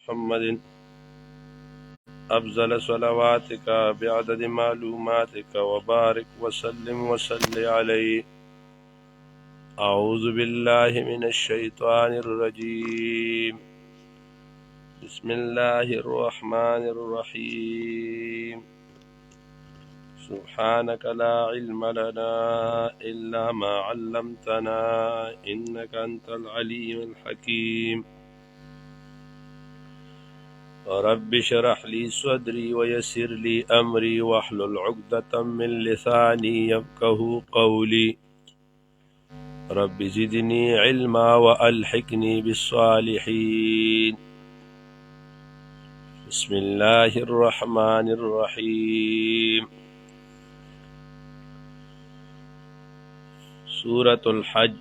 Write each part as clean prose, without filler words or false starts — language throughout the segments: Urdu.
محمد أفضل صلواتك بعدد معلوماتك وبارك وسلم وصل عليه. أعوذ بالله من الشيطان الرجيم. بسم الله الرحمن الرحيم. سبحانك لا علم لنا إلا ما علمتنا إنك أنت العليم الحكيم. رب اشرح لي صدري ويسر لي أمري واحلل عقدة من لساني يفقهوا قولي. رب زدني علما وألحقني بالصالحين. بسم الله الرحمن الرحيم. سورة الحج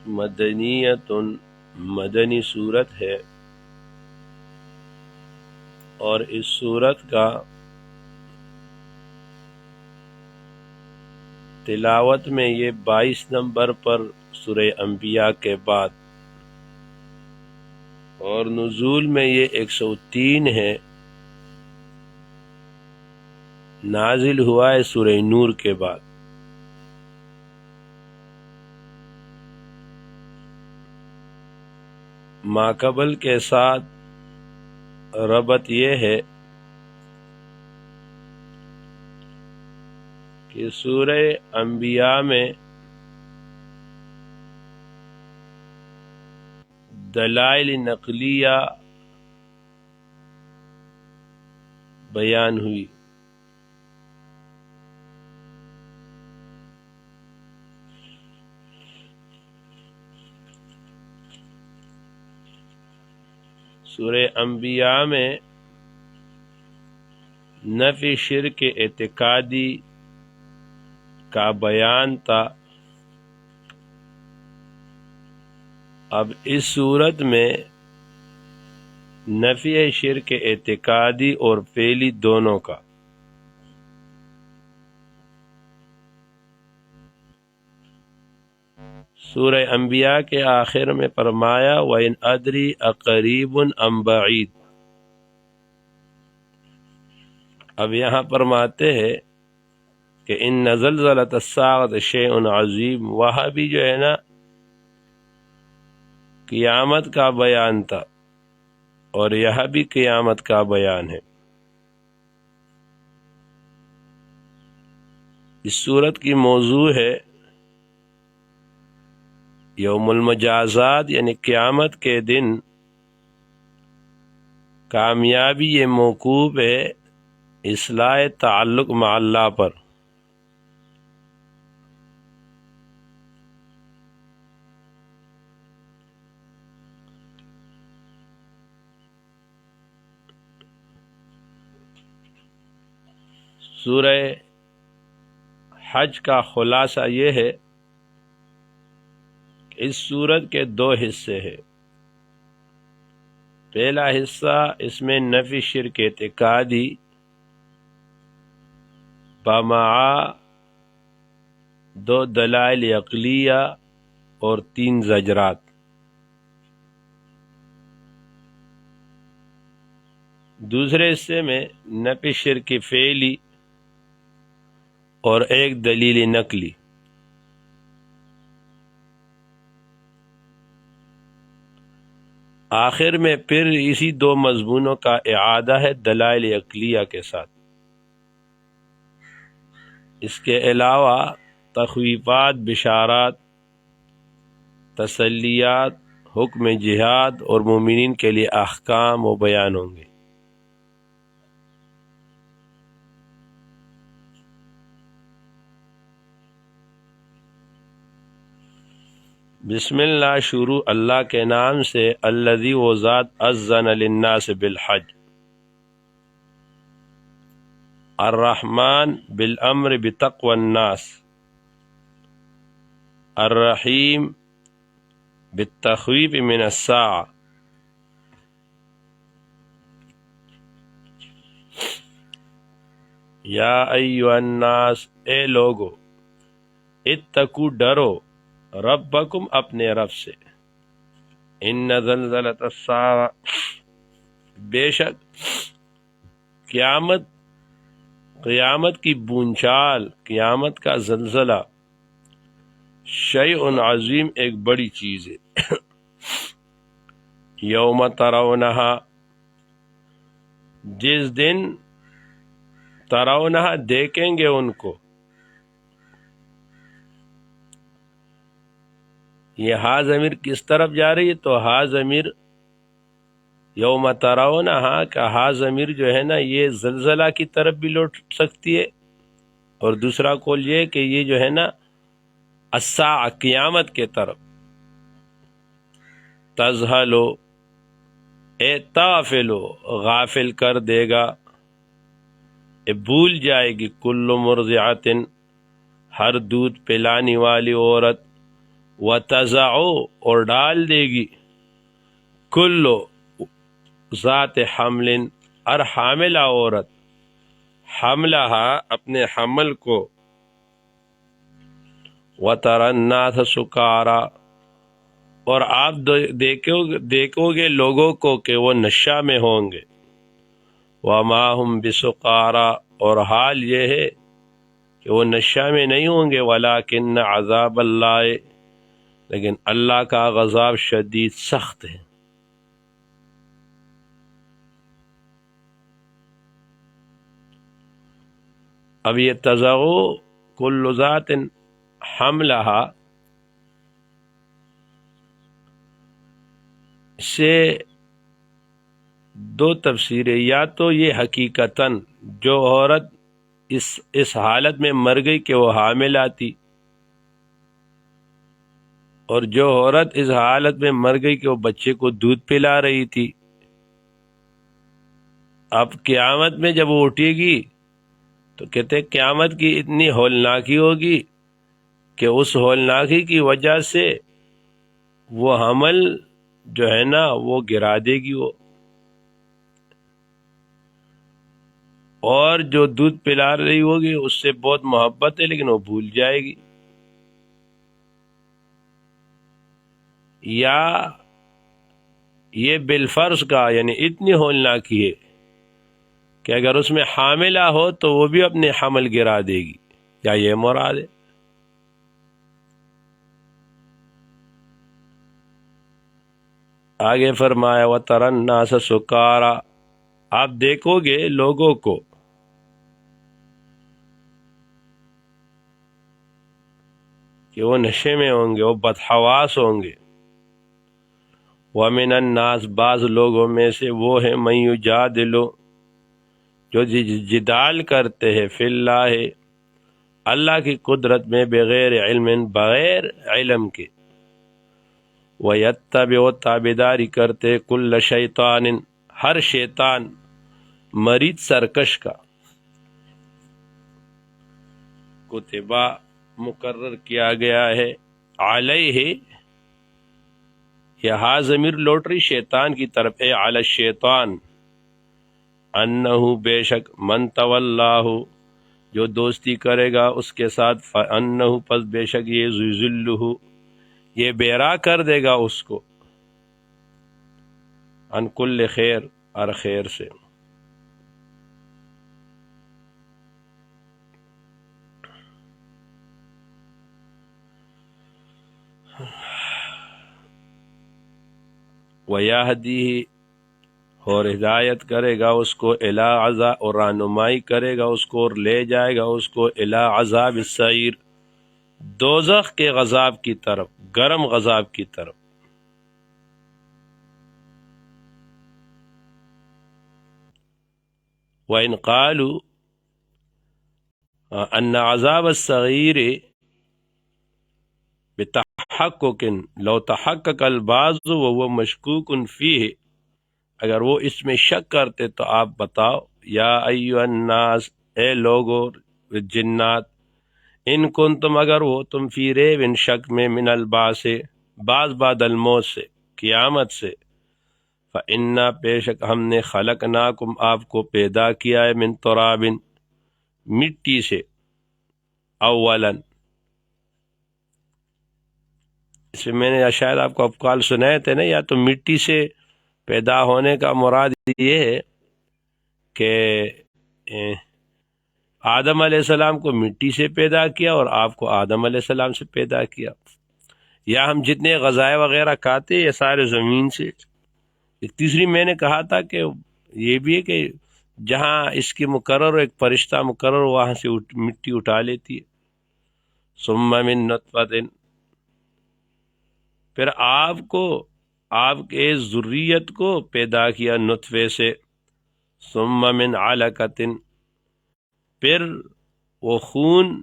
مدنیۃ، مدنی سورت ہے، اور اس سورت کا تلاوت میں یہ 22 نمبر پر سورہ انبیاء کے بعد، اور نزول میں یہ 103 ہے، نازل ہوا ہے سورہ نور کے بعد۔ ماقبل کے ساتھ ربط یہ ہے کہ سورہ انبیاء میں دلائل نقلیہ بیان ہوئی، سورہ انبیاء میں نفی شرک اعتقادی کا بیان تھا۔ اب اس صورت میں نفی شرک اعتقادی اور فعلی دونوں کا۔ سورہ انبیاء کے آخر میں فرمایا وَإِنْ أَدْرِي أَقَرِيبٌ أَمْ بَعِيدٌ۔ اب یہاں فرماتے ہیں کہ ان زلزلۃ الساعۃ شیء عظیم، وہاں بھی جو ہے نا قیامت کا بیان تھا، اور یہاں بھی قیامت کا بیان ہے۔ اس صورت کی موضوع ہے یوم المجازات، یعنی قیامت کے دن کامیابی یہ موقوف ہے اصلاح تعلق مع اللہ پر۔ سورہ حج کا خلاصہ یہ ہے کہ اس سورت کے 2 حصے ہیں۔ پہلا حصہ اس میں نفی شرک اعتقادی بمعا 2 دلائل عقلیہ اور 3 زجرات۔ دوسرے حصے میں نفی شرک فعلی اور 1 دلیل نقلی۔ آخر میں پھر اسی 2 مضمونوں کا اعادہ ہے دلائل عقلیہ کے ساتھ۔ اس کے علاوہ تخویفات، بشارات، تسلیات، حکم جہاد اور مومنین کے لیے احکام و بیان ہوں گے۔ بسم اللہ، شروع اللہ کے نام سے، الذی وہ ذات اذن للناس بالحج، الرحمن بالامر بتقوی الناس، الرحیم بالتخویف من الساعة۔ یا ایھا الناس، اے لوگو، اتقوا، ڈرو، ربکم، اپنے رب سے، ان زلزلۃ الساعہ، بے شک قیامت کی بونچال، قیامت کا زلزلہ، شیء عظیم، ایک بڑی چیز ہے۔ یوم ترونہا، جس دن ترونہا دیکھیں گے ان کو۔ یہ ہا ضمیر کس طرف جا رہی ہے؟ تو ہا ضمیر یوم ترونہا کا ہا ضمیر جو ہے نا، یہ زلزلہ کی طرف بھی لوٹ سکتی ہے، اور دوسرا قول یہ کہ یہ جو ہے نا الساعہ، قیامت کے طرف۔ تذہلو، اے تغفلو، غافل کر دے گا، بھول جائے گی، کل مرضعۃ، ہر دودھ پلانے والی عورت، وتضعو، اور ڈال دے گی، کل ذات حمل، ہر حاملہ عورت، حملہا، اپنے حمل کو، وتری الناس سکارا، اور آپ دیکھو گے لوگوں کو کہ وہ نشہ میں ہوں گے، وما ہم بسکارا، اور حال یہ ہے کہ وہ نشہ میں نہیں ہوں گے، ولکن عذاب اللہ، لیکن اللہ کا عذاب شدید، سخت ہے۔ اب یہ تضعو کل ذات حملہا سے دو تفسیریں، یا تو یہ حقیقتاً جو عورت اس حالت میں مر گئی کہ وہ حاملہ تھی، اور جو عورت اس حالت میں مر گئی کہ وہ بچے کو دودھ پلا رہی تھی، اب قیامت میں جب وہ اٹھے گی تو کہتے قیامت کی اتنی ہولناکی ہوگی کہ اس ہولناکی کی وجہ سے وہ حمل جو ہے نا وہ گرا دے گی وہ، اور جو دودھ پلا رہی ہوگی اس سے بہت محبت ہے لیکن وہ بھول جائے گی۔ یا یہ بالفرض کا، یعنی اتنی ہولناکی ہے کہ اگر اس میں حاملہ ہو تو وہ بھی اپنے حمل گرا دے گی، کیا یہ مراد ہے؟ آگے فرمایا وَتَرَى النَّاسَ سُكَارَىٰ، آپ دیکھو گے لوگوں کو کہ وہ نشے میں ہوں گے، وہ بدحواس ہوں گے۔ وَمِنَ النَّاسِ، بعض لوگوں میں سے وہ ہے مَن يُجَادِلُ، جو جدال کرتے ہیں، فی اللہ، اللہ کی قدرت میں، بغیر علم، بغیر علم کے، وَيَتَّبِعُ، تابعداری کرتے، کل شیطان، ہر شیطان، مرید سرکش کا، کتبہ، مقرر کیا گیا ہے، علیہ، یہ ہا ضمیر لوٹ رہی شیطان کی طرف، اے علی الشیطان، انہو، بے شک، من تولاہ، جو دوستی کرے گا اس کے ساتھ، فانہو، پس بے شک یہ، ذلہ، یہ بیرا کر دے گا اس کو، عن کل خیر، ہر خیر سے۔ وَيَهْدِيهِ، اور ہدایت کرے گا اس کو، الی عذاب، اور رہنمائی کرے گا اس کو، اور لے جائے گا اس کو، الی عذاب السعیر، دوزخ کے عذاب کی طرف، گرم عذاب کی طرف۔ وَإِنْ قَالُوا، أَنَّ عَذَابَ الصَّغِيرِ بِتَحَقُّقٍ، لو تحقق البعض وهو مشکوک فیہ، اگر وہ اس میں شک کرتے تو آپ بتاؤ، یا ایھا الناس، اے لوگو، جنات، ان کنتم، اگر ہو تم، فی ریب، شک میں، من البعث، بعض بعد الموت سے، قیامت سے، فإنا، بے شک ہم نے، خلقناکم، آپ کو پیدا کیا ہے، من تراب، مٹی سے، اولا، اس میں میں نے شاید آپ کو افعال سنائے تھے نا، یا تو مٹی سے پیدا ہونے کا مراد یہ ہے کہ آدم علیہ السلام کو مٹی سے پیدا کیا اور آپ کو آدم علیہ السلام سے پیدا کیا، یا ہم جتنے غذائے وغیرہ کھاتے یہ سارے زمین سے۔ تیسری میں نے کہا تھا کہ یہ بھی ہے کہ جہاں اس کی مقرر ایک فرشتہ مقرر وہاں سے مٹی اٹھا لیتی ہے۔ ثم من نطفۃ، پھر آپ کو آپ کے ذریت کو پیدا کیا نطفے سے، ثم من علقۃ، پھر وہ خون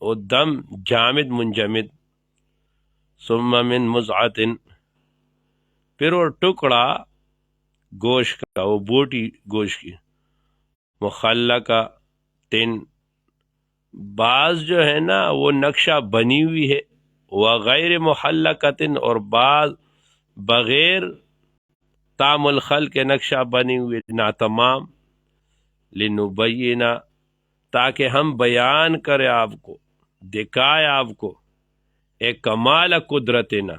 وہ دم جامد منجمد، ثم من مضغۃ، پھر وہ ٹکڑا گوشت کا، وہ بوٹی گوشت کی، مخلقہ تن، بعض جو ہے نا وہ نقشہ بنی ہوئی ہے، وغیر محلقۃ، اور بعض بغیر تام الخل کے نقشہ بنی ہوئے ناتمام، لنبینا، تاکہ ہم بیان کرے آپ کو، دکھائے آپ کو ایک کمال قدرتنا،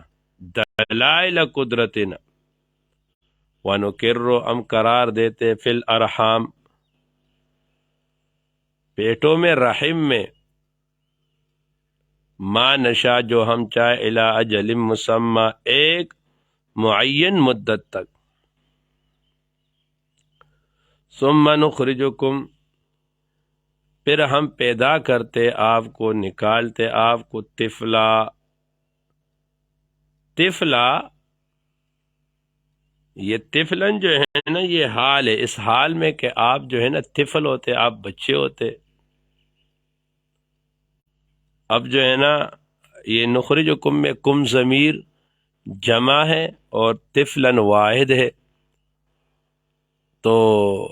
دلائل قدرتنا، ونقر، ہم قرار دیتے، فی الارحام، پیٹوں میں، رحم میں، ما نشا، جو ہم چاہے، الی اجل مسمى، ایک معین مدت تک، ثم نخرجکم، پھر ہم پیدا کرتے آپ کو، نکالتے آپ کو، طفلا، طفلا، یہ طفلن جو ہے نا یہ حال ہے، اس حال میں کہ آپ جو ہے نا طفل ہوتے، آپ بچے ہوتے۔ اب جو ہے نا یہ نخرجکم میں کم ضمیر جمع ہے اور طفلن واحد ہے، تو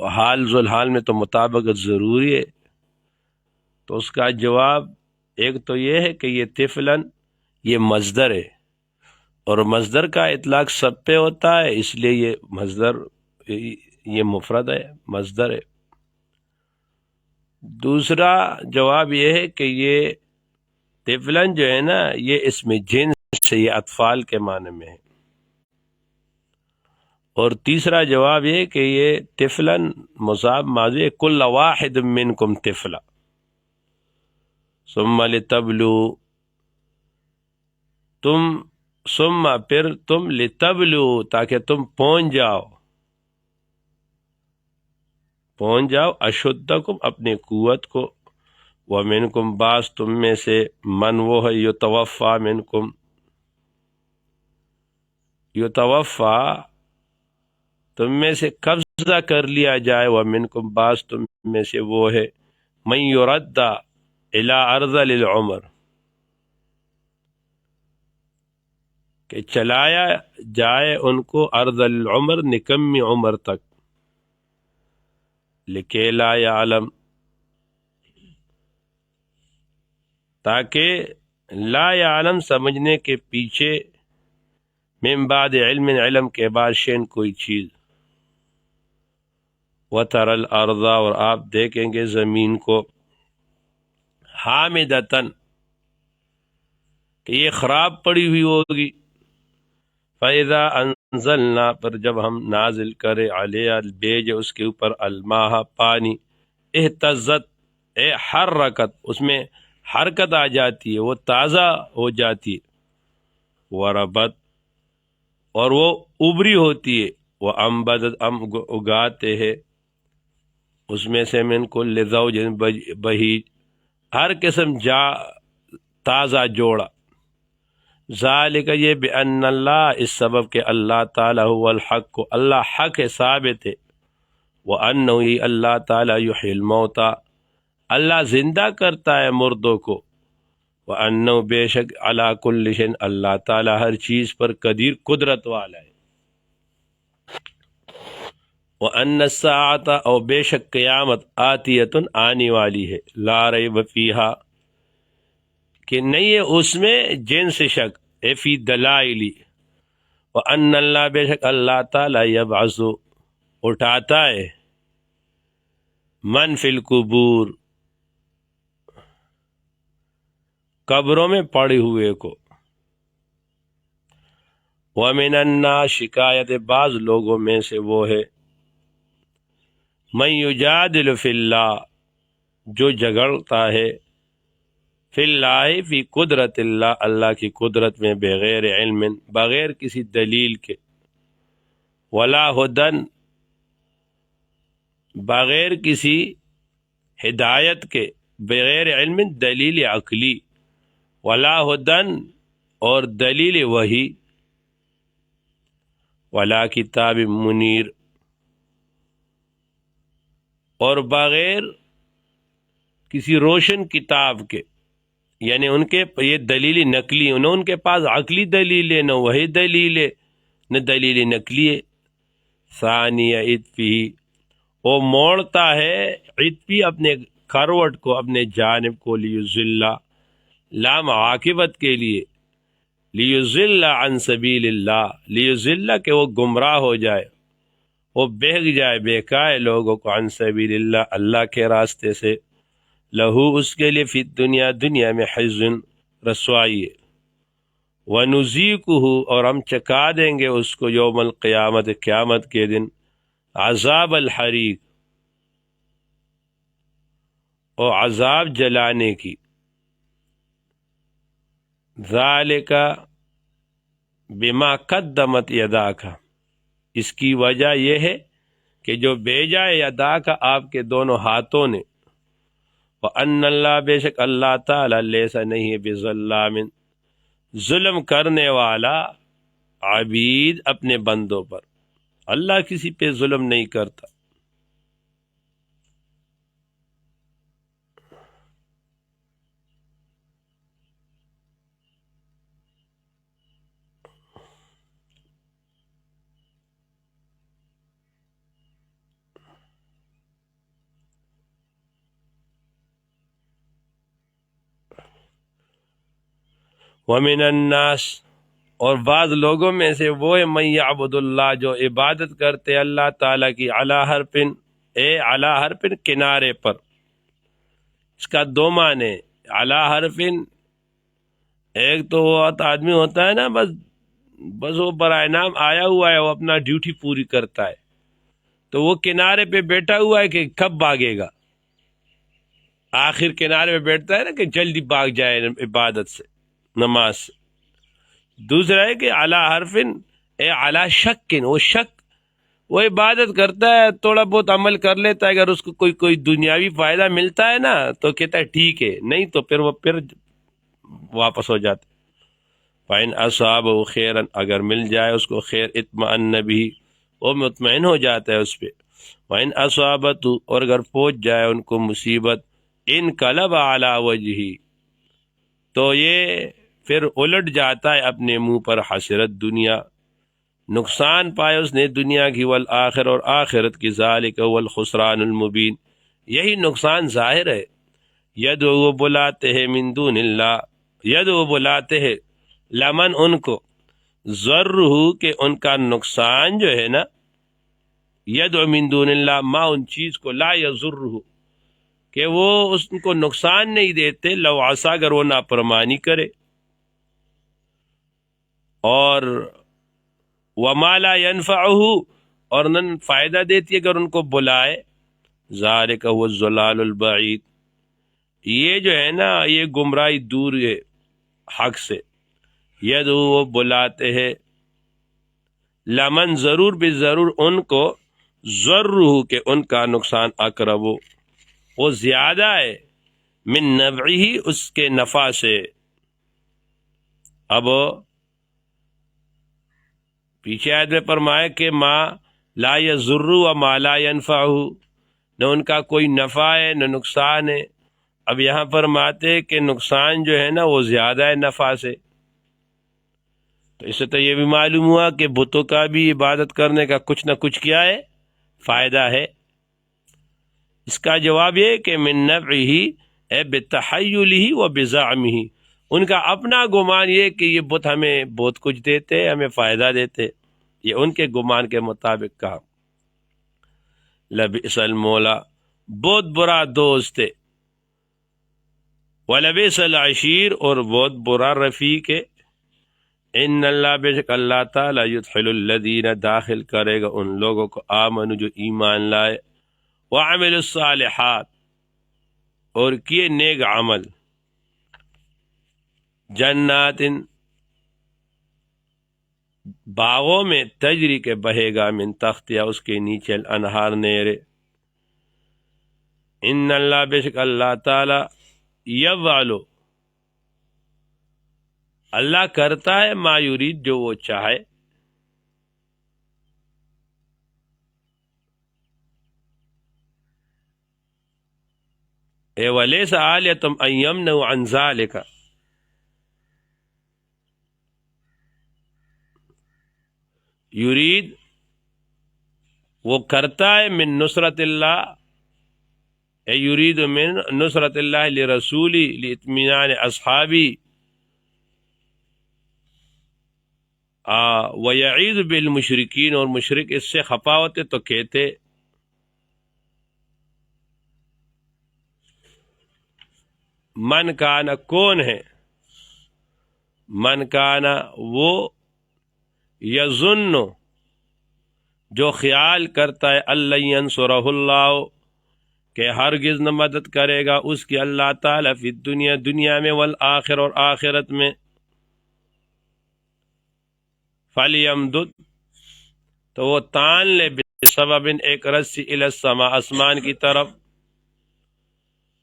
حال ذوالحال میں تو مطابقت ضروری ہے۔ تو اس کا جواب ایک تو یہ ہے کہ یہ طفلن یہ مصدر ہے، اور مصدر کا اطلاق سب پہ ہوتا ہے، اس لیے یہ مصدر، یہ مفرد ہے، مصدر ہے۔ دوسرا جواب یہ ہے کہ یہ طفلن جو ہے نا یہ اسم جنس سے، یہ اطفال کے معنی میں ہے۔ اور تیسرا جواب یہ کہ یہ طفلن مضاف ماضی، کل واحد منکم طفلا، ثم لتبلو، تم، ثم پھر تم، لتبلو، تاکہ تم پہنچ جاؤ، اشدکم، اپنی قوت کو، ومنکم، بعض تم میں سے، من وہ ہے، یتوفا منکم، یتوفا، تم میں سے قبضہ کر لیا جائے، ومنکم، بعض تم میں سے وہ ہے، من یرد الی ارذل العمر، کہ چلایا جائے ان کو ارذل العمر، نکمی عمر تک، لکے لا یعلم، تاکہ لا یعلم سمجھنے کے پیچھے، من بعد علم، علم کے بعد، شین کوئی چیز، وَتَرَى الْأَرْضَ، اور آپ دیکھیں گے زمین کو، حامدتن، کہ یہ خراب پڑی ہوئی ہوگی، فَإِذَا أَنزَلْنَا، پر جب ہم نازل کرے، عَلَيْهَا، بھیج اس کے اوپر، الماء، پانی، اہتزت، حرکت، اس میں حرکت آ جاتی ہے، وہ تازہ ہو جاتی ہے، وربت، اور وہ ابری ہوتی ہے، وہ انبتت، ہم اگاتے ہیں اس میں سے، من کل زوج بہیج، ہر قسم تازہ جوڑا، ذالک، یہ بأن اللہ، اس سبب کہ اللہ تعالیٰ هو الحق، اللہ حق ہے، ثابت ہے، وَأَنَّهُ، یہ اللہ تعالیٰ، یحیی الموتى، اللہ زندہ کرتا ہے مردوں کو، وَأَنَّهُ، بے شک، علی کل شیء، اللہ تعالیٰ ہر چیز پر قدیر، قدرت والا ہے، وَأَنَّ السَّاعَةَ، اور بے شک قیامت، آتیۃ، آنے والی ہے، لا ریب فیہا، کہ نہیں ہے اس میں جنس شک، فی دلائلی، وَأَنَّ اللہ، بے شک اللہ تعالیٰ، یبعث، اٹھاتا ہے، من فی القبور، قبروں میں پڑے ہوئے کو، ومن الناس شکایت بعض لوگوں میں سے وہ ہے من یجادل فی اللہ جو جھگڑتا ہے فی اللہ فی قدرت اللہ اللہ کی قدرت میں بغیر علم بغیر کسی دلیل کے ولا ہدن بغیر کسی ہدایت کے بغیر علم دلیل عقلی ولا ہدن اور دلیل وحی ولا کتاب منیر اور بغیر کسی روشن کتاب کے، یعنی ان کے یہ دلیل نقلی، نہ ان کے پاس عقلی دلیل ہے، نہ وہی دلیل ہے، نہ دلیل نقلی ہے۔ ثانی عطفی، وہ موڑتا ہے عطفی اپنے کروٹ کو، اپنے جانب کو، لیذل لام عاقبت کے لیے، لیذل عن سبیل اللہ، لیذل کہ وہ گمراہ ہو جائے، وہ بہک جائے، بہکائے لوگوں کو، عن سبیل اللہ اللہ کے راستے سے، لہو اس کے لیے فی دنیا دنیا میں حزن رسوائی ہے، وَنُذِيقُهُ اور ہم چکھا دیں گے اس کو یوم القیامت قیامت کے دن عذاب الحریق اور عذاب جلانے کی، ذالک بما قدمت یداک، اس کی وجہ یہ ہے کہ جو بھیجا ہے یداک آپ کے دونوں ہاتھوں نے، وَأَنَّ اللہ بے شک اللہ تعالی لیسا نہیں ہے بظلام ظلم کرنے والا عبید اپنے بندوں پر، اللہ کسی پہ ظلم نہیں کرتا۔ وَمِنَ النَّاسِ اور بعض لوگوں میں سے وہ ہے من یعبد اللہ جو عبادت کرتے اللہ تعالیٰ کی علی حرفن علی حرفن کنارے پر، اس کا دو معنی، علی حرفن ایک تو وہ آدمی ہوتا ہے نا بس وہ برائے نام آیا ہوا ہے، وہ اپنا ڈیوٹی پوری کرتا ہے، تو وہ کنارے پہ بیٹھا ہوا ہے کہ کب بھاگے گا، آخر کنارے پہ بیٹھتا ہے نا کہ جلدی بھاگ جائے عبادت سے، نماز سے۔ دوسرا ہے کہ علی حرفن علی شکن، وہ شک، وہ عبادت کرتا ہے، تھوڑا بہت عمل کر لیتا ہے، اگر اس کو کوئی دنیاوی فائدہ ملتا ہے نا تو کہتا ہے ٹھیک ہے، نہیں تو پھر وہ واپس ہو جاتا۔ فَإِنْ أَصَابَهُ خَيْرًا اگر مل جائے اس کو خیر اطمأن بھی، وہ مطمئن ہو جاتا ہے اس پہ۔ وَإِنْ أَصَابَتْهُ اور اگر پہنچ جائے ان کو مصیبت، انقلب علی وجہہ تو یہ پھر الٹ جاتا ہے اپنے منہ پر، حسرت دنیا، نقصان پائے اس نے دنیا کی، والآخر اور آخرت کی، ذالک هو الخسران المبین یہی نقصان ظاہر ہے۔ یدعو بلاتے ہیں من دون اللہ، یدعو بلاتے ہیں لمن ان کو، ضرہ کہ ان کا نقصان جو ہے نا، یدعو من دون اللہ ما ان چیز کو، لا یضرہ کہ وہ اس کو نقصان نہیں دیتے، لو عصا اگر وہ نافرمانی کرے، اور وما لا ينفعہ اور نہ فائدہ دیتی اگر ان کو بلائے، ذالک هو الضلال البعید یہ جو ہے نا یہ گمراہی دور ہے حق سے۔ یدعو وہ بلاتے ہیں لمن ضرور بھی ضرور ان کو، ضرہ کہ ان کا نقصان اقرب وہ زیادہ ہے، من نفعہ اس کے نفع سے۔ اب پیچھے آیت میں فرمایا کہ ما لا یضر و ما لا ینفع، نہ ان کا کوئی نفع ہے نہ نقصان ہے۔ اب یہاں فرماتے کہ نقصان جو ہے نا وہ زیادہ ہے نفع سے، تو اس سے تو یہ بھی معلوم ہوا کہ بتوں کا بھی عبادت کرنے کا کچھ نہ کچھ کیا ہے فائدہ ہے۔ اس کا جواب یہ کہ من نفعہ بتحیلہ و بزعمہ، ان کا اپنا گمان یہ کہ یہ بت ہمیں بہت کچھ دیتے، ہمیں فائدہ دیتے، یہ ان کے گمان کے مطابق کہا۔ لبئس المولا بہت برا دوست ہے، ولبئس العشیر اور بہت برا رفیق ہے۔ ان اللہ بے شک اللہ تعالیٰ یدخل الذین داخل کرے گا ان لوگوں کو آمنوا جو ایمان لائے، وعملوا الصالحات اور کیے نیک عمل، جنات باغوں میں تجری کے بہے گا من تحتہا اس کے نیچے الانہار نہریں، ان اللہ بے شک اللہ تعالیٰ یفعل اللہ کرتا ہے ما یرید جو وہ چاہے، اے ولیس عالیتم ان یمنعوا عن ذلک، یرید وہ کرتا ہے من نصرت اللہ، اے یرید من نصرت اللہ لرسولی لاطمینان اصحابی، ویعید بالمشرکین اور مشرک اس سے خفا ہوتے تو کہتے من کانا کون ہے، من کانا وہ یظن جو خیال کرتا ہے اللہ ینصرہ اللہ کہ ہرگز نہ مدد کرے گا اس کی اللہ تعالیٰ فی الدنیا دنیا میں، والآخر اور آخرت میں، فلیمدد تو وہ تان لے بسبب ایک رسی الی السماء آسمان کی طرف،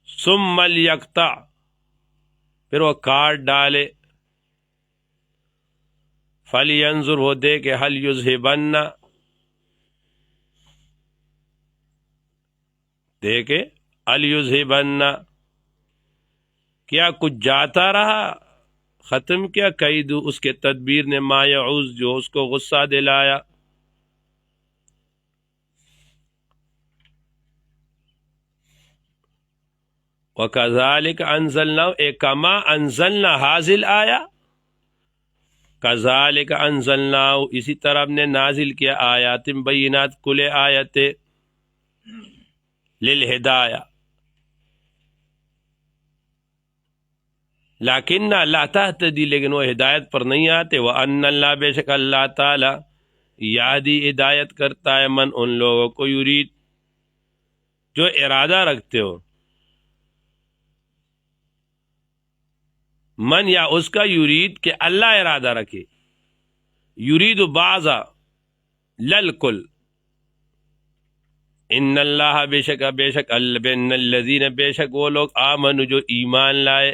ثم لیقطع پھر وہ کاٹ ڈالے، فلینظر وہ دیکھے هل یذہبن دیکھے هل یذہبن کیا کچھ جاتا رہا ختم کیا قید اس کے تدبیر نے ما یعوز جو اس کو غصہ دلایا، وَكَذَلِكَ أَنزَلْنَا اے کما انزلنا حاصل آیا، کذالک انزلنا اسی طرح ہم نے نازل کیا آیات بینات کل آیت للہدایہ، لیکن لا تہتدی لیکن وہ ہدایت پر نہیں آتے، وَأَنَّ اللَّهَ بے شک اللہ تعالی یہدی ہدایت کرتا ہے من ان لوگوں کو یرید جو ارادہ رکھتے ہو، من یا اس کا یرید کہ اللہ ارادہ رکھے، یرید بعضا للکل، ان اللہ بے شک ان الذین بے شک وہ لوگ آمنوا جو ایمان لائے،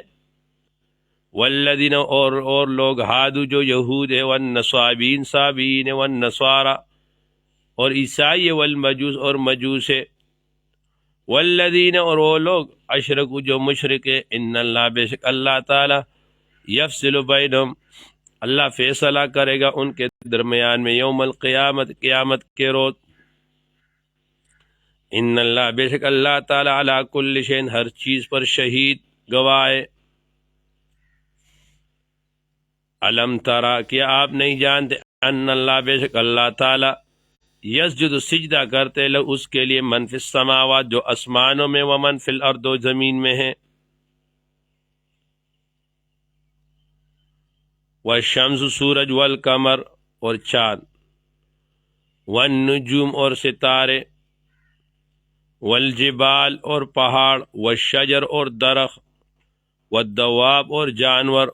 والذین اور لوگ ہادو جو یہود ہے، والنصابین صابین والنصارى اور عیسائی والمجوس اور مجوس ہے، والذین اور وہ لوگ اشرکوا جو مشرک ہے، ان اللہ بے شک اللہ تعالی یفصل بینہم اللہ فیصلہ کرے گا ان کے درمیان میں یوم القیامت قیامت کے روز، ان اللہ بے شک اللہ تعالی علی کل شیء ہر چیز پر شہید گواہ ہے، علم ترا کیا آپ نہیں جانتے ان اللہ بے شک اللہ تعالی یسجد سجدہ کرتے لو اس کے لیے من فی السماوات جو آسمانوں میں، ومن فی الارض و زمین میں ہے، والشمس سورج، والقمر اور چاند، والنجوم اور ستارے، والجبال اور پہاڑ، والشجر اور درخت، والدواب اور جانور،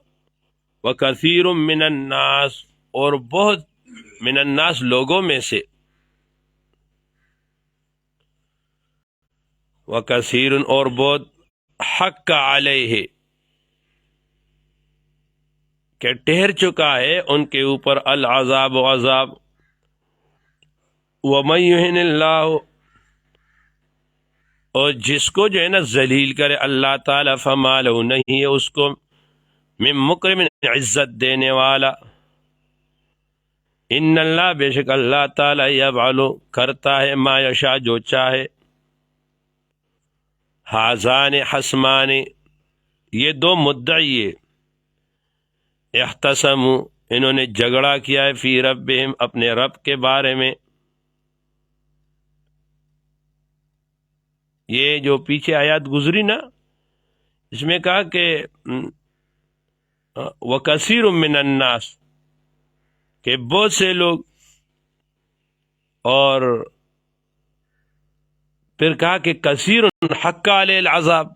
وکثیر من الناس اور بہت من الناس لوگوں میں سے، وکثیر اور بہت حق علیہ کہ ٹھہر چکا ہے ان کے اوپر العذاب و عذاب، ومن یہن اللہ اور جس کو جو ہے نا ذلیل کرے اللہ تعالی، فما لہ نہیں ہے اس کو من مکرم عزت دینے والا، ان اللہ بے شک اللہ تعالی یفعل کرتا ہے ما یشاء جو چاہے، حاذان حسمان یہ دو مدعی اختصموا انہوں نے جھگڑا کیا ہے فی ربہم اپنے رب کے بارے میں، یہ جو پیچھے آیات گزری نا اس میں کہا کہ وَكَثِيرٌ مِّنَ النَّاسِ کہ بہت سے لوگ، اور پھر کہا کہ کثیر حق علیہ العذاب،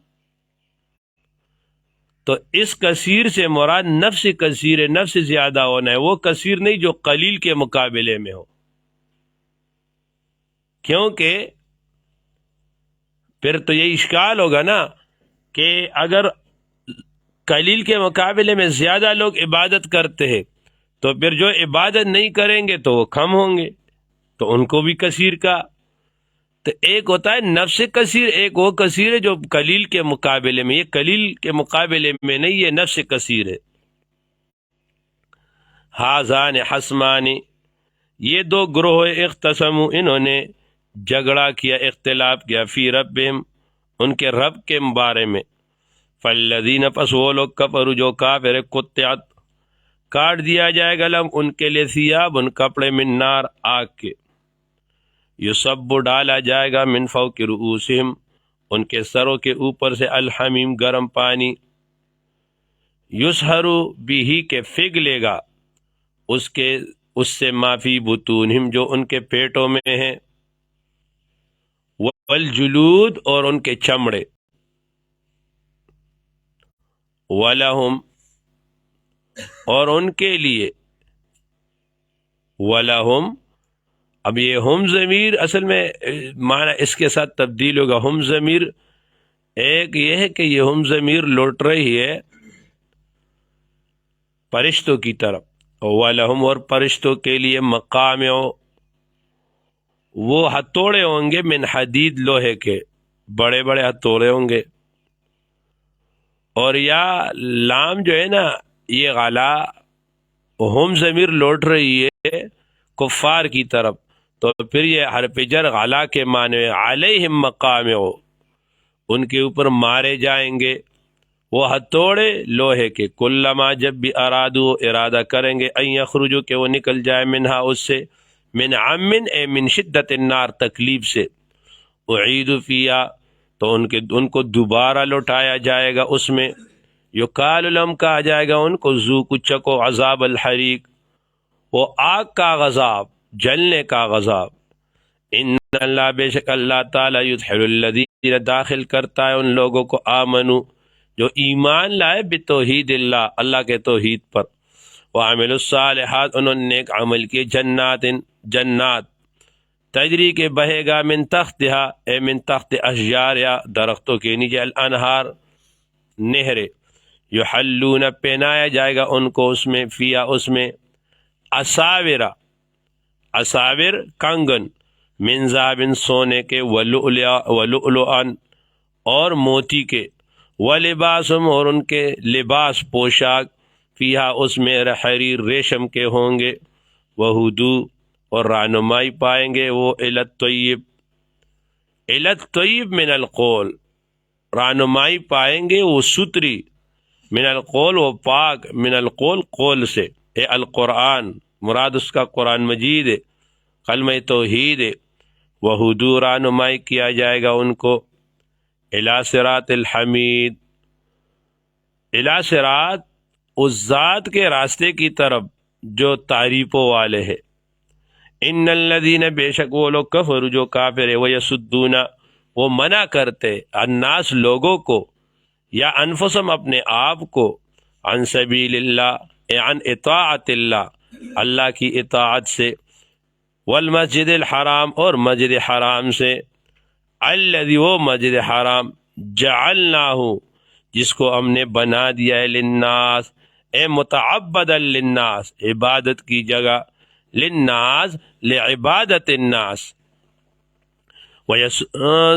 تو اس کثیر سے مراد نفس کثیر ہے، نفس زیادہ ہونا ہے، وہ کثیر نہیں جو قلیل کے مقابلے میں ہو، کیونکہ پھر تو یہ اشکال ہوگا نا کہ اگر قلیل کے مقابلے میں زیادہ لوگ عبادت کرتے ہیں تو پھر جو عبادت نہیں کریں گے تو وہ کم ہوں گے، تو ان کو بھی کثیر کا۔ تو ایک ہوتا ہے نفس کثیر، ایک وہ کثیر ہے جو قلیل کے مقابلے میں، یہ قلیل کے مقابلے میں نہیں، یہ نفس کثیر ہے۔ ہازان حسمان، یہ دو گروہ اختصموا، انہوں نے جھگڑا کیا، اختلاف کیا، فی ربہم، ان کے رب کے بارے میں۔ فالذین، پس وہ لوگ، کفروا، جو کافر ہے، قطعت، کاٹ دیا جائے گا، لہم، ان کے لیے، ثیاب، ان کپڑے، من نار، آگ کے، یصب، ڈالا جائے گا، من فوق رؤوسہم، ان کے سروں کے اوپر سے، الحمیم، گرم پانی، یسہر بھی، کے پھگلے گا اس سے، ما فی بطونہم، جو ان کے پیٹوں میں ہیں، والجلود، اور ان کے چمڑے، ولہم، اور ان کے لیے، ولہم، اب یہ ہم ضمیر اصل میں معنی اس کے ساتھ تبدیل ہوگا۔ ہم ضمیر، ایک یہ ہے کہ یہ ہم ضمیر لوٹ رہی ہے فرشتوں کی طرف، وَلَهُمْ، اور فرشتوں کے لیے، مقامع، وہ ہتھوڑے ہوں گے، من حدید، لوہے کے، بڑے بڑے ہتھوڑے ہوں گے۔ اور یا لام جو ہے نا، یہ غلا ہم ضمیر لوٹ رہی ہے کفار کی طرف، تو پھر یہ حرف جر غلا کے معنی، علیہم مقامع، ان کے اوپر مارے جائیں گے وہ ہتھوڑے لوہے کے، کلما، جب بھی ارادو، ارادہ کریں گے، ان یخرجو، کہ وہ نکل جائے، منہا، اس سے، من عمن، اے من شدت النار، تکلیف سے، اعید فیہا، تو ان کو دوبارہ لوٹایا جائے گا اس میں، یقال لہم، کہا جائے گا ان کو، ذوقوا، چکو، عذاب الحریق، وہ آگ کا عذاب، جلنے کا عذاب، ان اللہ، بے شک اللہ تعالی، یدخل الذین، داخل کرتا ہے ان لوگوں کو، آمنو، جو ایمان لائے، بتوحید اللہ، اللہ کے توحید پر، وعمل الصالحات، انہوں نے نیک عمل کیے، جنات تجری، کے بہے گا، من تحتہا، اے من تحت اشجار، یا درختوں کے نیچے، الانہار، نہرے، یحلون، پہنایا جائے گا ان کو اس میں، فیا، اس میں، اساورا، اساور، کنگن، من ذهب، سونے کے، ولؤلؤا، اور موتی کے، ولباسم، اور ان کے لباس، پوشاک، فیہا، اس میں، حریر، ریشم کے ہوں گے، وہدو، اور رہنمائی پائیں گے وہ، الطیب، الطیب من القول، رہنمائی پائیں گے وہ ستری، من القول، وہ پاک، من القول، قول سے، اے القرآن، مراد اس کا قرآن مجید ہے، کلمہ توحید ہے، وہدو، رہنمائی کیا جائے گا ان کو، الی صراط الحمید، الی صراط، اس ذات کے راستے کی طرف جو تعریفوں والے ہے، ان الذین، بے شک وہ لوگ، کفروا، جو کافر ہے، ویصدون، وہ منع کرتے، الناس، لوگوں کو، یا انفسم، اپنے آپ کو، عن سبیل اللہ، عن اطاعت اللہ، اللہ کی اطاعت سے، والمسجد الحرام، اور مسجد حرام سے، الذی، وہ مسجد حرام، جعلناہ، جس کو ہم نے بنا دیا ہے، للناس، اے متعبدا للناس، عبادت کی جگہ، للناس، لعبادت الناس،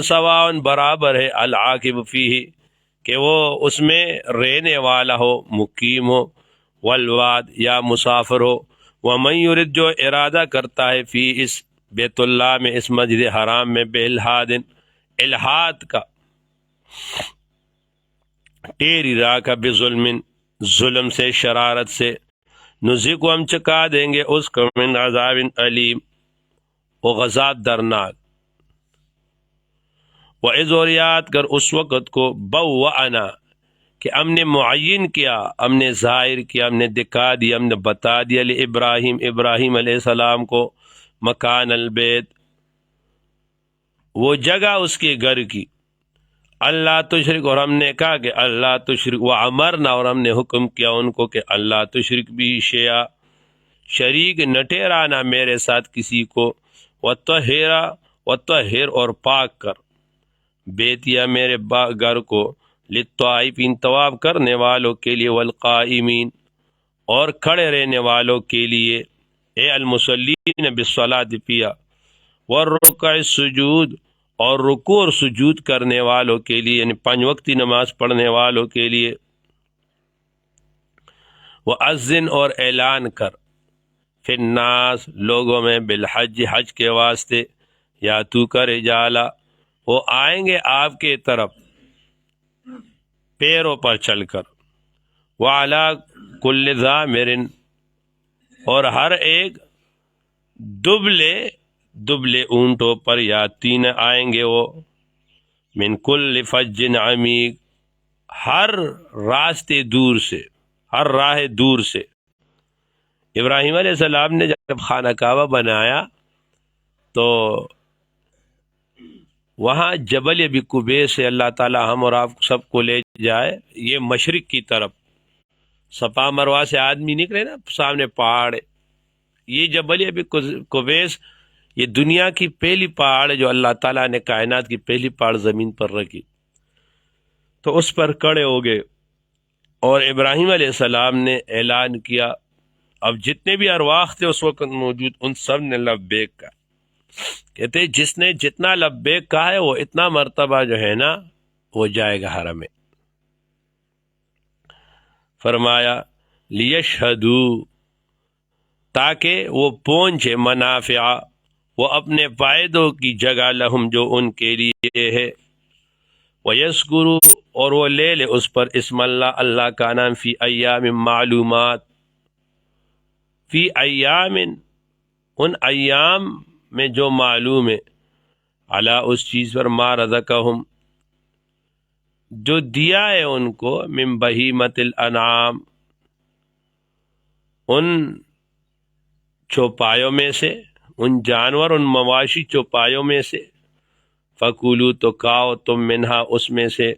سواء، برابر ہے، العاقب فیہ، کہ وہ اس میں رہنے والا ہو، مقیم ہو، والواد، یا مسافر ہو، ومن یرد، جو ارادہ کرتا ہے، فی، اس بیت اللہ میں، اس مسجد حرام میں، بالحاد، الحاد کا، ٹیری راہ کا، بظلم، ظلم سے، شرارت سے، نذیق، ہم چکا دیں گے اس کو، من عذاب علیم، وہ غذاب درناک، وَإِذْ، اور یاد کر اس وقت کو، بوأنا، کہ ہم نے معین کیا، ہم نے ظاہر کیا، ہم نے دکھا دیا، ہم نے بتا دیا ابراہیم، ابراہیم علیہ السلام کو مکان البیت، وہ جگہ اس کے گھر کی، اللہ تشرک، اور ہم نے کہا کہ اللہ تشرک، وامرنا، اور ہم نے حکم کیا ان کو کہ اللہ تشرک بھی شیئا، شریک نہ ٹھہرانا میرے ساتھ کسی کو، وطہر، اور پاک کر، بیتیا میرے گھر کو، للطائفین طواف کرنے والوں کے لیے، والقائمین، اور کھڑے رہنے والوں کے لیے، اے المصلین بالصلاۃ پیا، والرکع السجود، اور رکوع اور سجود کرنے والوں کے لیے، یعنی 5 وقتی نماز پڑھنے والوں کے لیے، وَأَذِّن، اور اعلان کر، فی الناس، لوگوں میں، بالحج، حج کے واسطے، یا تو کر رجالا، وہ آئیں گے آپ کے طرف پیروں پر چل کر، وَعَلَىٰ كُلِّ ضَامِرٍ، اور ہر ایک دبلے اونٹوں پر یاتین، آئیں گے وہ، من کل فج عمیق، ہر راستے دور سے، ہر راہ دور سے۔ ابراہیم علیہ السلام نے جب خانہ کعبہ بنایا تو وہاں جبل ابی قبیس سے اللہ تعالی ہم اور آپ سب کو لے جائے، یہ مشرق کی طرف، صفا مروہ سے آدمی نکلے نا، سامنے پہاڑ ہے، یہ جبل ابی قبیس، یہ دنیا کی پہلی پہاڑ ہے جو اللہ تعالیٰ نے کائنات کی پہلی پہاڑ زمین پر رکھی، تو اس پر کھڑے ہو گئے، اور ابراہیم علیہ السلام نے اعلان کیا، اب جتنے بھی ارواح تھے اس وقت موجود، ان سب نے لبیک کہا، کہتے جس نے جتنا لبیک کہا ہے وہ اتنا مرتبہ جو ہے نا وہ جائے گا حرم میں۔ فرمایا لیشہدوا، تاکہ وہ پہنچے، منافع، وہ اپنے فائدوں کی جگہ، لہم، جو ان کے لیے ہے، وَيَذْكُرُوا، اور وہ لے لے اس پر اسم اللہ، اللہ کا نام، فی ایام معلومات، فی ایام، ان ایام میں جو معلوم ہے، علی، اس چیز پر، ما رزقہم، جو دیا ہے ان کو، من بہیمۃ الانعام، ان چوپایوں میں سے، ان جانور، ان مواشی چوپایوں میں سے، فکولو، تو کھاؤ تم، منہا، اس میں سے،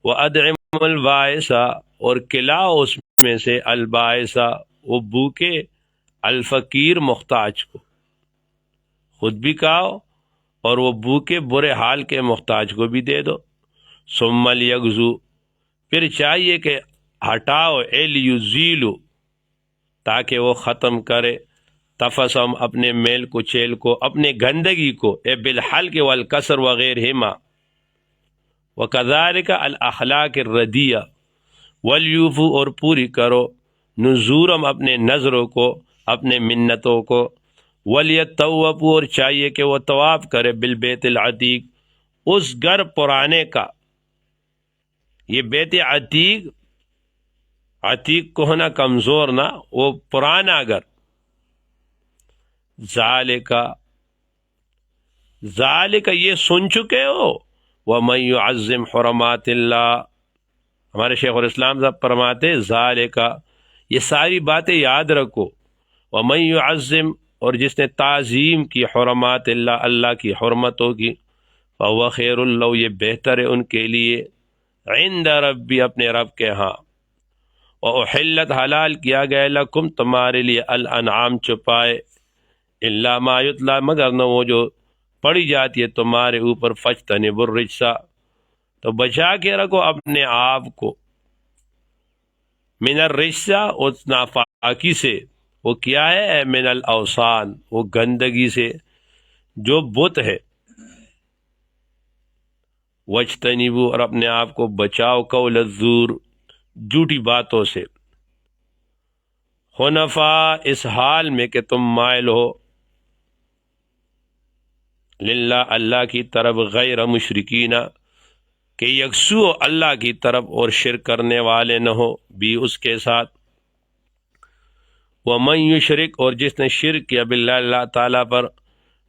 وَأَدْعِمُ الْبَائِسَ، اور کھلاؤ اس میں سے، البائسہ، وہ بھوکے، الفقیر، محتاج کو، خود بھی کھاؤ اور وہ بھوکے برے حال کے محتاج کو بھی دے دو، ثم لیغزو، پھر چاہیے کہ ہٹاؤ، لیزیلو، تاکہ وہ ختم کرے، تفسم، اپنے میل کو، چیل کو، اپنے گندگی کو، بالحلق والکسر وغیرہما، وکذالک الاخلاق الردیہ، ولیوفو، اور پوری کرو، نذورم، اپنے نظروں کو، اپنے منتوں کو، ولیطوفوا، اور چاہیے کہ وہ طواف کرے، بالبیت العتیق، اس گھر پرانے کا، یہ بیت عتیق، عتیق کو ہونا کمزور نہ، وہ پرانا گھر، ذالک، یہ سن چکے ہو، وَمَن يُعَظِّمْ حُرُمَاتِ اللَّهِ، ہمارے شیخ الاسلام صاحب فرماتے ذالک، یہ ساری باتیں یاد رکھو، وَمَن يُعَظِّمْ، اور جس نے تعظیم کی، حرمات اللہ، اللہ کی حرمتوں کی، فَهُوَ خَيْرٌ لَهُ، یہ بہتر ہے ان کے لیے، عند ربی، اپنے رب کے ہاں، وَأُحِلَّتْ، حلال کیا گیا، لکم، تمہارے لیے، الانعام، چوپائے، الا ما یتلی، مگر نہ وہ جو پڑھی جاتی ہے تمہارے اوپر، فاجتنبوا الرجس، تو بچا کے رکھو اپنے آپ کو، من الرجس، اس ناپاکی سے، وہ کیا ہے، من الاوثان، وہ گندگی سے جو بت ہے، واجتنبوا، اور اپنے آپ کو بچاؤ، قول الزور، جھوٹی باتوں سے، حنفاء، اس حال میں کہ تم مائل ہو، للہ، اللہ کی طرف، غیر مشرکین، کہ یکسو اللہ کی طرف، اور شرک کرنے والے نہ ہو بھی اس کے ساتھ، وَمَن یشرک، اور جس نے شرک کیا، باللہ، اللہ تعالیٰ پر،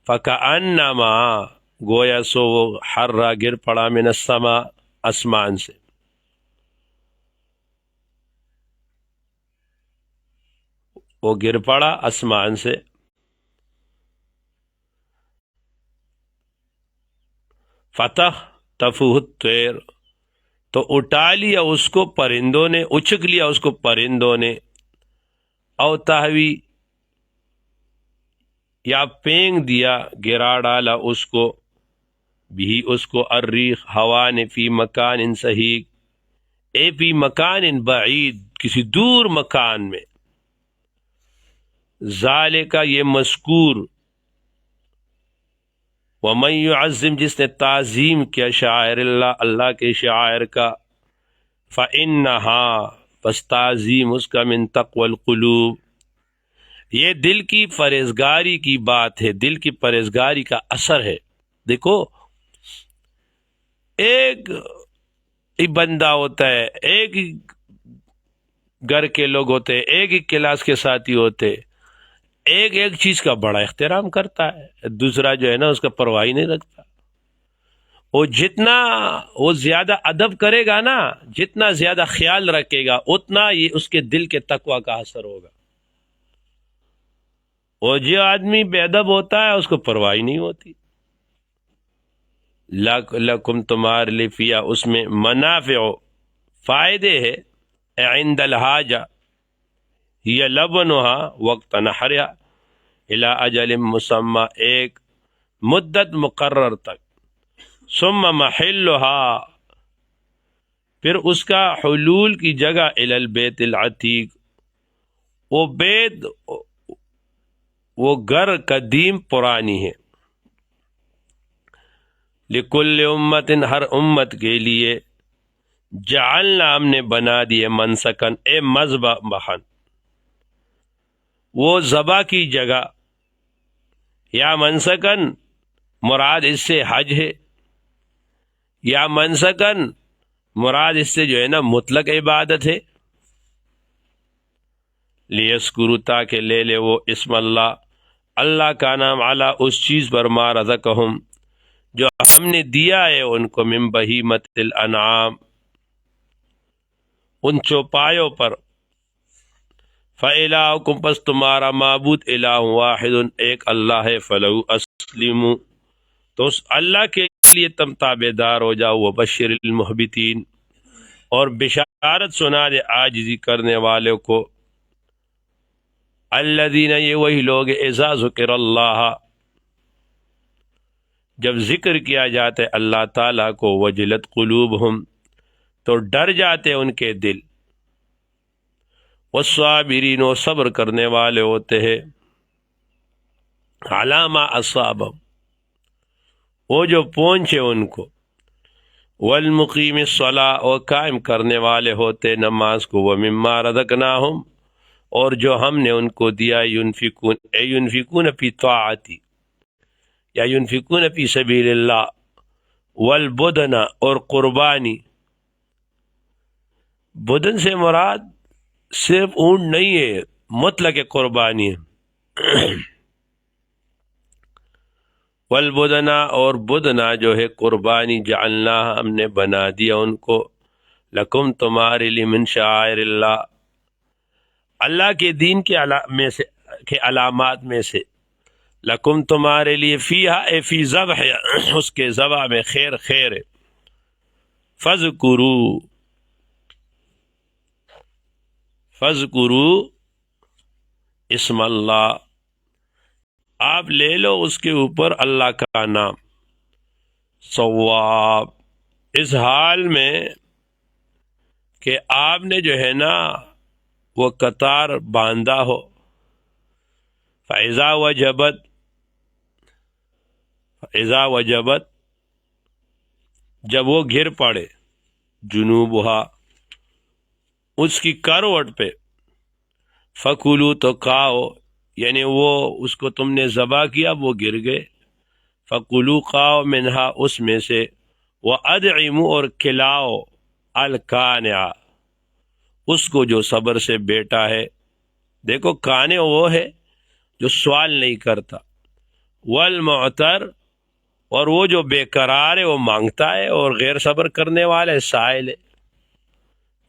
فَکَأَنَّمَا، گویا سو وہ، حرّا، گر پڑا، من السماء، آسمان سے، وہ گر پڑا آسمان سے. فتح تفوہ الطیر، تو اٹھا لیا اس کو پرندوں نے، اچک لیا اس کو پرندوں نے. او تہوی، یا پھینک دیا، گرا ڈالا اس کو، بھی اس کو، الریح ہوا نے، فی مکان سحیق، اے فی مکان بعید، کسی دور مکان میں. ذالک، یہ مذکور، ومن یعظم، جس نے تعظیم کیا، شعائر اللہ، اللہ کے شعائر کا، فإنہا، پس تعظیم اس کا، من تقوی القلوب، یہ دل کی پرہیزگاری کی بات ہے، دل کی پرہیزگاری کا اثر ہے. دیکھو ایک ہی بندہ ہوتا ہے، ایک ہی گھر کے لوگ ہوتے ہیں، ایک ہی کلاس کے ساتھی ہوتے، ایک ایک چیز کا بڑا احترام کرتا ہے، دوسرا جو ہے نا اس کا پرواہ ہی نہیں رکھتا. وہ جتنا وہ زیادہ ادب کرے گا نا، جتنا زیادہ خیال رکھے گا، اتنا یہ اس کے دل کے تقوی کا اثر ہوگا. وہ جو آدمی بے ادب ہوتا ہے اس کو پرواہ ہی نہیں ہوتی. لکم، تمہارے لیے، فیا، اس میں، منافع، فائدے ہے، عند الحاجہ، یہ لبنها وقت نحرها، الی اجل مسمى، ایک مدت مقرر تک. ثم محلها، پھر اس کا حلول کی جگہ، الی البیت العتیق، وہ بیت، وہ گھر قدیم پرانی ہے. لکل امت، ہر امت کے لیے، جعلنا، ہم نے بنا دیے، منسکن، اے مذبحن، وہ ذبح کی جگہ، یا منسکن مراد اس سے حج ہے، یا منسکن مراد اس سے جو ہے نا مطلق عبادت ہے. لیذکروا، تاکہ لے لے وہ، اسم اللہ، اللہ کا نام، علی، اس چیز پر، ما رزقہم، جو ہم نے دیا ہے ان کو، من بہیمۃ الانعام، ان چوپایوں پر. فإلہکم، پس تمہارا معبود، الہ واحد، ایک اللہ ہے. فلہو اسلموا، تو اس اللہ کے لیے تم تابع دار ہو جاؤ. وبشر المحبتین، اور بشارت سنا دے عاجزی کرنے والوں کو. الذین، یہ وہی لوگ، اذا ذکر اللہ، جب ذکر کیا جاتا ہے اللہ تعالیٰ کو، وجلت قلوبہم، تو ڈر جاتے ان کے دل. والصابرین، وہ صبر کرنے والے ہوتے ہیں. علی ما اصابہم، وہ جو پہنچے ان کو. والمقیم الصلاۃ، وہ قائم کرنے والے ہوتے نماز کو. ومما رزقناہم، اور جو ہم نے ان کو دیا. ینفقون، اے ینفقون فی طاعتی، یا ینفقون فی سبیل اللہ. والبدن، اور قربانی. بدن سے مراد صرف اونٹ نہیں ہے، مطلق قربانی ہے. والبدنا، اور بدنا جو ہے قربانی، جعلنا، ہم نے بنا دیا ان کو. لکم، تمہارے لیے، من شعائر اللہ، اللہ کے دین کے علامات میں سے. لکم، تمہارے لیے، فیہا، اے فی ذبح، اس کے ذبح میں خیر خیر ہے. فذکروا اسم اللہ، آپ لے لو اس کے اوپر اللہ کا نام. ثواب، اس حال میں کہ آپ نے جو ہے نا وہ قطار باندھا ہو. فَإِذَا وجبت، جب وہ گر پڑے، جنوبہا، اس کی کروٹ پہ. فَكُلُوا، تو کھاؤ، یعنی وہ اس کو تم نے ذبح کیا، وہ گر گئے. فَكُلُوا، کھاؤ، منہا، اس میں سے. وَأَدْعِمُوا، اور کھلاؤ، القانع، اس کو جو صبر سے بیٹا ہے. دیکھو قانع وہ ہے جو سوال نہیں کرتا. والمعتر، اور وہ جو بے قرار ہے، وہ مانگتا ہے، اور غیر صبر کرنے والا ہے، سائل ہے.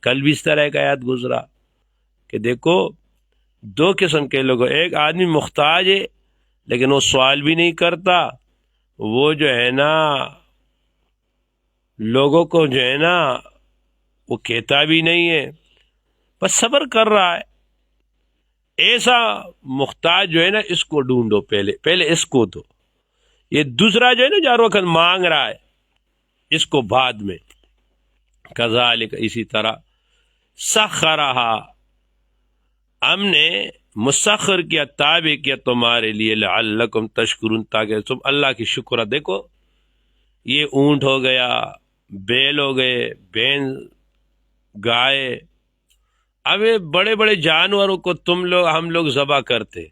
کل بھی اس طرح کا آیات گزرا کہ دیکھو دو قسم کے لوگ، ایک آدمی محتاج ہے لیکن وہ سوال بھی نہیں کرتا، وہ جو ہے نا لوگوں کو جو ہے نا وہ کہتا بھی نہیں ہے، بس صبر کر رہا ہے۔ ایسا محتاج جو ہے نا اس کو ڈھونڈو، پہلے اس کو دو۔ یہ دوسرا جو ہے نا جو ہر وقت مانگ رہا ہے اس کو بعد میں۔ کذالک، اسی طرح، سخرہا، ہم نے مسخر کیا، تابع کیا تمہارے لیے، لعلکم تشکرون، تاکہ تم اللہ کی شکر۔ دیکھو یہ اونٹ ہو گیا، بیل ہو گئے، بین، گائے، اب یہ بڑے بڑے جانوروں کو ہم لوگ ذبح کرتے،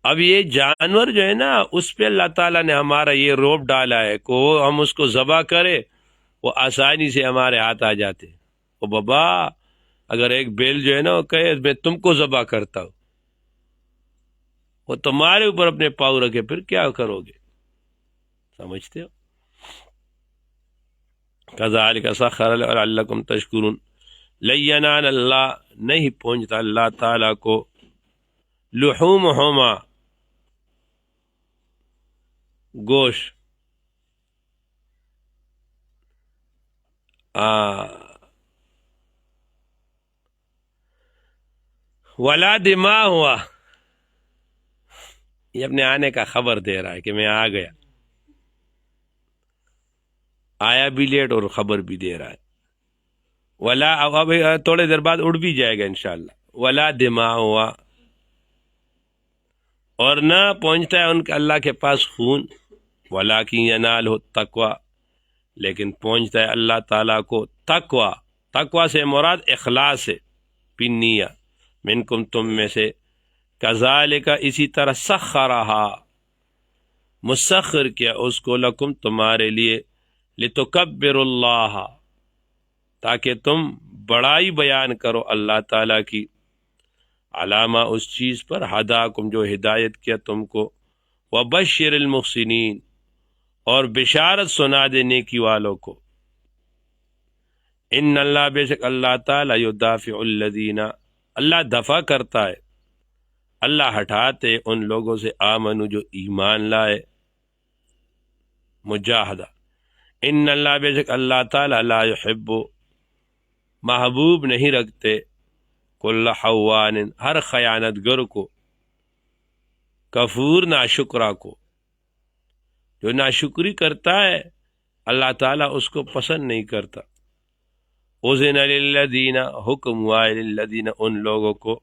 اب یہ جانور جو ہے نا اس پہ اللہ تعالیٰ نے ہمارا یہ روب ڈالا ہے کہ ہم اس کو ذبح کرے، وہ آسانی سے ہمارے ہاتھ آ جاتے۔ او بابا، اگر ایک بیل جو ہے نا وہ کہے میں تم کو ذبح کرتا ہوں، وہ تمہارے اوپر اپنے پاؤں رکھے، پھر کیا کرو گے؟ سمجھتے ہو؟ کذالک سخر لعلکم تشکرون، لن ینال اللہ، نہیں پہنچتا اللہ تعالیٰ کو، لحومہما، گوشت، ولا دماء ہوا، یہ اپنے آنے کا خبر دے رہا ہے کہ میں آ گیا، آیا بھی لیٹ اور خبر بھی دے رہا ہے۔ ولا، اب تھوڑے دیر بعد اڑ بھی جائے گا انشاءاللہ۔ ولا دماء ہوا، اور نہ پہنچتا ہے ان کے اللہ کے پاس خون، ولیکن ینالہ التقوی، لیکن پہنچتا ہے اللہ تعالیٰ کو تقوی۔ تقوی سے مراد اخلاص ہے، بالنیہ، منکم، تم میں سے، کذالک، اسی طرح، سخرہا، مسخر کیا اس کو، لکم، تمہارے لیے، لتکبروا اللہ، تاکہ تم بڑائی بیان کرو اللہ تعالیٰ کی، علامہ، اس چیز پر، ہداکم، جو ہدایت کیا تم کو، وبشر المحسنین، اور بشارت سنا دے نیکی والوں کو، ان اللہ، بے شک اللہ تعالیٰ، یدافع الذین، اللہ دفع کرتا ہے، اللہ ہٹاتے ان لوگوں سے، آمنو، جو ایمان لائے، مجاہدہ، ان اللہ، بے شک اللہ تعالیٰ، لا یحب، محبوب نہیں رکھتے، کل خوان، ہر خیانت گر کو، کفور، ناشکرہ کو، جو ناشکری کرتا ہے اللہ تعالیٰ اس کو پسند نہیں کرتا۔ اذن للذین، حکم ہوا ہے، للذین، ان لوگوں کو،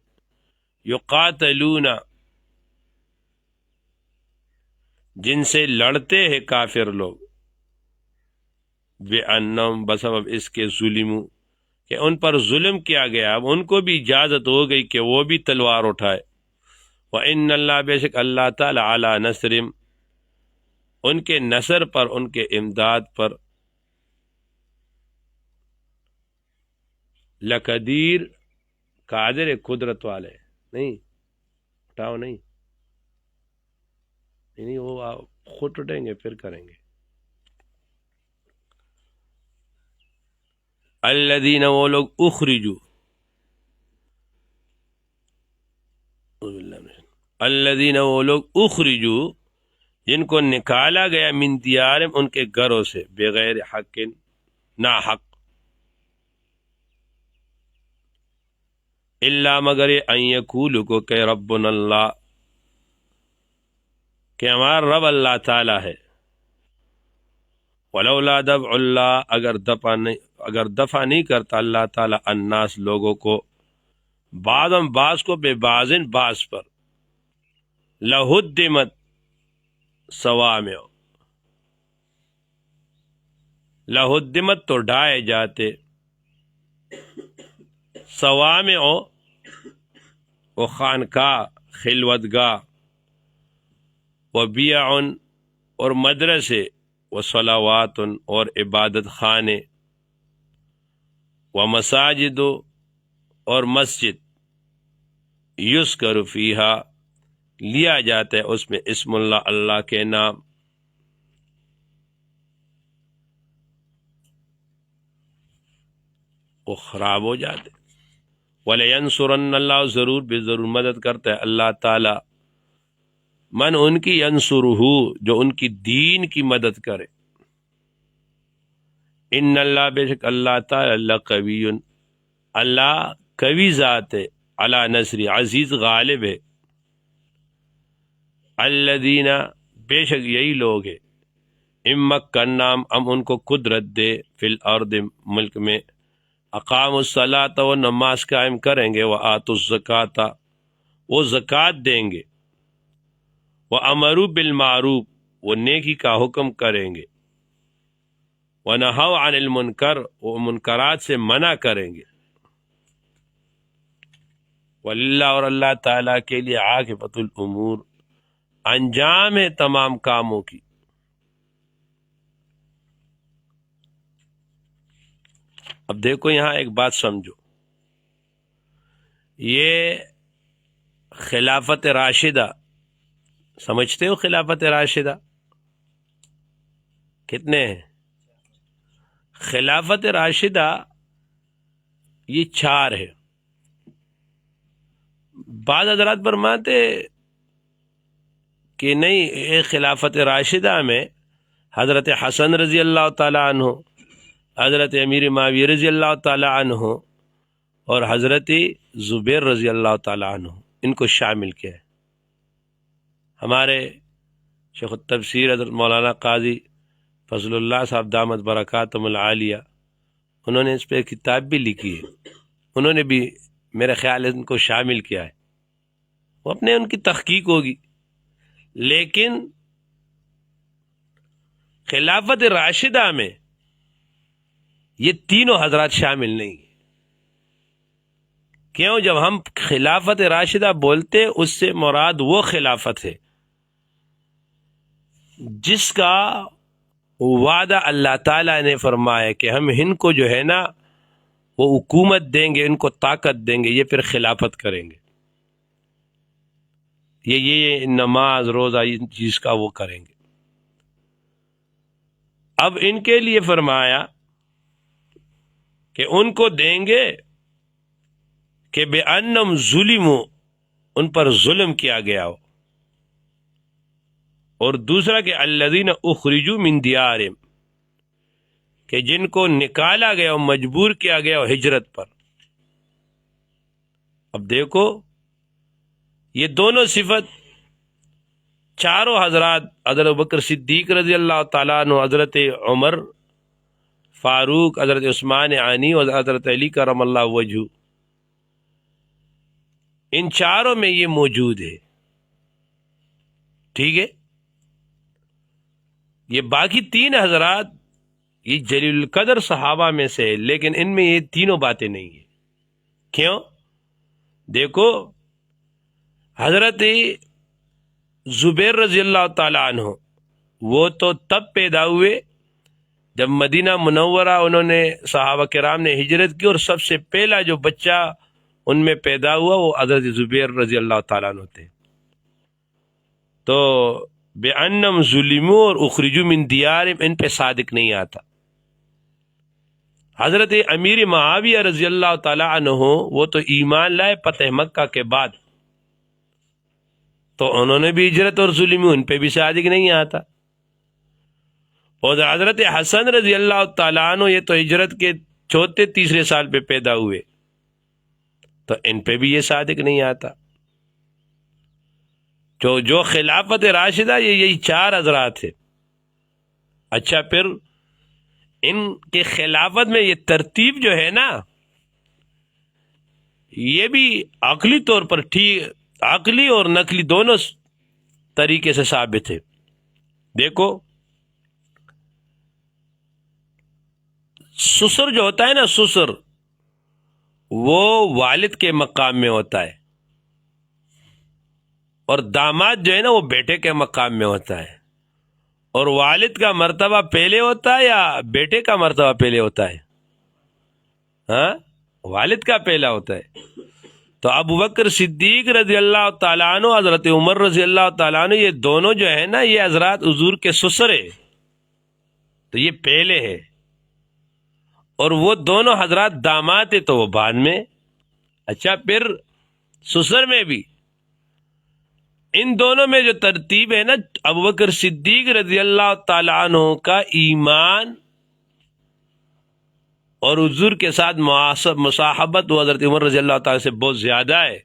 یقاتلون، جن سے لڑتے ہیں کافر لوگ، بِأَنَّهُمْ، بسبب اس کے، ظلموا، کہ ان پر ظلم کیا گیا، اب ان کو بھی اجازت ہو گئی کہ وہ بھی تلوار اٹھائے، وَإِنَّ اللَّهَ، بے شک اللہ تعالی، عَلَى نَصْرِهِمْ، ان کے نصر پر، ان کے امداد پر، لقدیر، قادر، قدرت والے، نہیں اٹھاؤ، نہیں وہ آپ خود اٹھیں گے پھر کریں گے۔ الذین، وہ لوگ، اخرجوا، الذین، وہ لوگ، اخرجوا، جن کو نکالا گیا، من دیارہم، ان کے گھروں سے، بغیر حق، نا حق، الا، مگر ان یقولوا، کو کہ ربنا اللہ، کہ ہمارا رب اللہ تعالی ہے، ولولا دفع اللہ، اگر دفع نہیں کرتا اللہ تعالی، الناس، لوگوں کو، بعضم، بعض کو، بے بعضن، بعض پر، لہدمت صوامع، لہدمت، تو ڈھائے جاتے، صوامع، و خانقاہ، خلوتگاہ، و بیع، اور مدرسے، و صلوات، اور عبادت خانے، و مساجد، اور مسجد، یذکر فیہا، لیا جاتا ہے اس میں، اسم اللہ، اللہ کے نام، وہ خراب ہو جاتے، وَلَيَنْصُرَنَّ اللہ، ضرور بے ضرور مدد کرتا ہے اللہ تعالی، من ان کی، ینصرہ جو ان کی دین کی مدد کرے، ان اللہ بے شک اللہ تعالی لقوی، اللہ قوی ذات ہے، علی نصری عزیز غالب ہے، الذین بے شک یہی لوگ ہیں، امکنام ہم ان کو قدرت دے، فی الارض ملک میں، اقام الصلاۃ و نماز قائم کریں گے، وآتوا الزکاۃ وہ زکوٰۃ دیں گے، وامروا بالمعروف وہ نیکی کا حکم کریں گے، ونہوا عن المنکر وہ منکرات سے منع کریں گے، وللہ اور اللہ تعالیٰ کے لیے عاقبۃ الامور انجام ہے تمام کاموں کی۔ اب دیکھو یہاں ایک بات سمجھو، یہ خلافت راشدہ سمجھتے ہو؟ خلافت راشدہ کتنے ہیں؟ خلافت راشدہ یہ 4 ہے۔ بعض حضرات فرماتے کہ نہیں، یہ خلافت راشدہ میں حضرت حسن رضی اللہ تعالی عنہ، حضرت امیر معاویہ رضی اللہ تعالی عنہ اور حضرت زبیر رضی اللہ تعالی عنہ ان کو شامل کیا ہے۔ ہمارے شیخ التفسیر حضرت مولانا قاضی فضل اللہ صاحب دامت برکاتہم العالیہ، انہوں نے اس پہ کتاب بھی لکھی ہے، انہوں نے بھی میرے خیال ہے ان کو شامل کیا ہے، وہ اپنے ان کی تحقیق ہوگی، لیکن خلافت راشدہ میں یہ تینوں حضرات شامل نہیں ہیں۔ کیوں؟ جب ہم خلافت راشدہ بولتے اس سے مراد وہ خلافت ہے جس کا وعدہ اللہ تعالیٰ نے فرمایا کہ ہم ان کو جو ہے نا وہ حکومت دیں گے، ان کو طاقت دیں گے، یہ پھر خلافت کریں گے، یہ نماز روزہ ان چیز کا وہ کریں گے۔ اب ان کے لیے فرمایا کہ ان کو دیں گے کہ بے انم ظلموا ان پر ظلم کیا گیا ہو، اور دوسرا کہ الذین اخرجوا من دیارہم کہ جن کو نکالا گیا ہو، مجبور کیا گیا ہو ہجرت پر۔ اب دیکھو یہ دونوں صفت چاروں حضرات، حضرت بکر صدیق رضی اللہ تعالیٰ عنہ، حضرت عمر فاروق، حضرت عثمان غنی اور حضرت علی کرم اللہ وجہ، ان چاروں میں یہ موجود ہے، ٹھیک ہے۔ یہ باقی 3 حضرات یہ جلیل القدر صحابہ میں سے ہے، لیکن ان میں یہ تینوں باتیں نہیں ہیں۔ کیوں؟ دیکھو حضرت زبیر رضی اللہ تعالی عنہ وہ تو تب پیدا ہوئے جب مدینہ منورہ انہوں نے صحابہ کرام نے ہجرت کی، اور سب سے پہلا جو بچہ ان میں پیدا ہوا وہ حضرت زبیر رضی اللہ تعالیٰ عنہ تھے۔ تو بے انم ظلموا اور اخرجوا من دیارہم ان پہ صادق نہیں آتا۔ حضرت امیر معاویہ رضی اللہ تعالیٰ عنہ وہ تو ایمان لائے فتح مکہ کے بعد، تو انہوں نے بھی ہجرت اور ظلموا ان پہ بھی صادق نہیں آتا۔ اور حضرت حسن رضی اللہ تعالیٰ عنہ یہ تو ہجرت کے 4تھے سال پہ پیدا ہوئے، تو ان پہ بھی یہ صادق نہیں آتا۔ جو خلافت راشدہ یہی 4 حضرات ہیں۔ اچھا، پھر ان کے خلافت میں یہ ترتیب جو ہے نا یہ بھی عقلی طور پر ٹھیک، عقلی اور نقلی دونوں طریقے سے ثابت ہے۔ دیکھو سسر جو ہوتا ہے نا، سسر وہ والد کے مقام میں ہوتا ہے، اور داماد جو ہے نا وہ بیٹے کے مقام میں ہوتا ہے، اور والد کا مرتبہ پہلے ہوتا ہے یا بیٹے کا مرتبہ پہلے ہوتا ہے؟ ہاں، والد کا پہلا ہوتا ہے۔ تو ابو بکر صدیق رضی اللہ تعالیٰ عنہ، حضرت عمر رضی اللہ تعالیٰ عنہ، یہ دونوں جو ہے نا یہ حضرات حضور کے سسر ہے، تو یہ پہلے ہے، اور وہ دونوں حضرات داماد ہے تو وہ بعد میں۔ اچھا، پھر سسر میں بھی ان دونوں میں جو ترتیب ہے نا، ابوبکر صدیق رضی اللہ تعالیٰ عنہ کا ایمان اور حضور کے ساتھ مصاحبت وہ حضرت عمر رضی اللہ تعالیٰ سے بہت زیادہ ہے،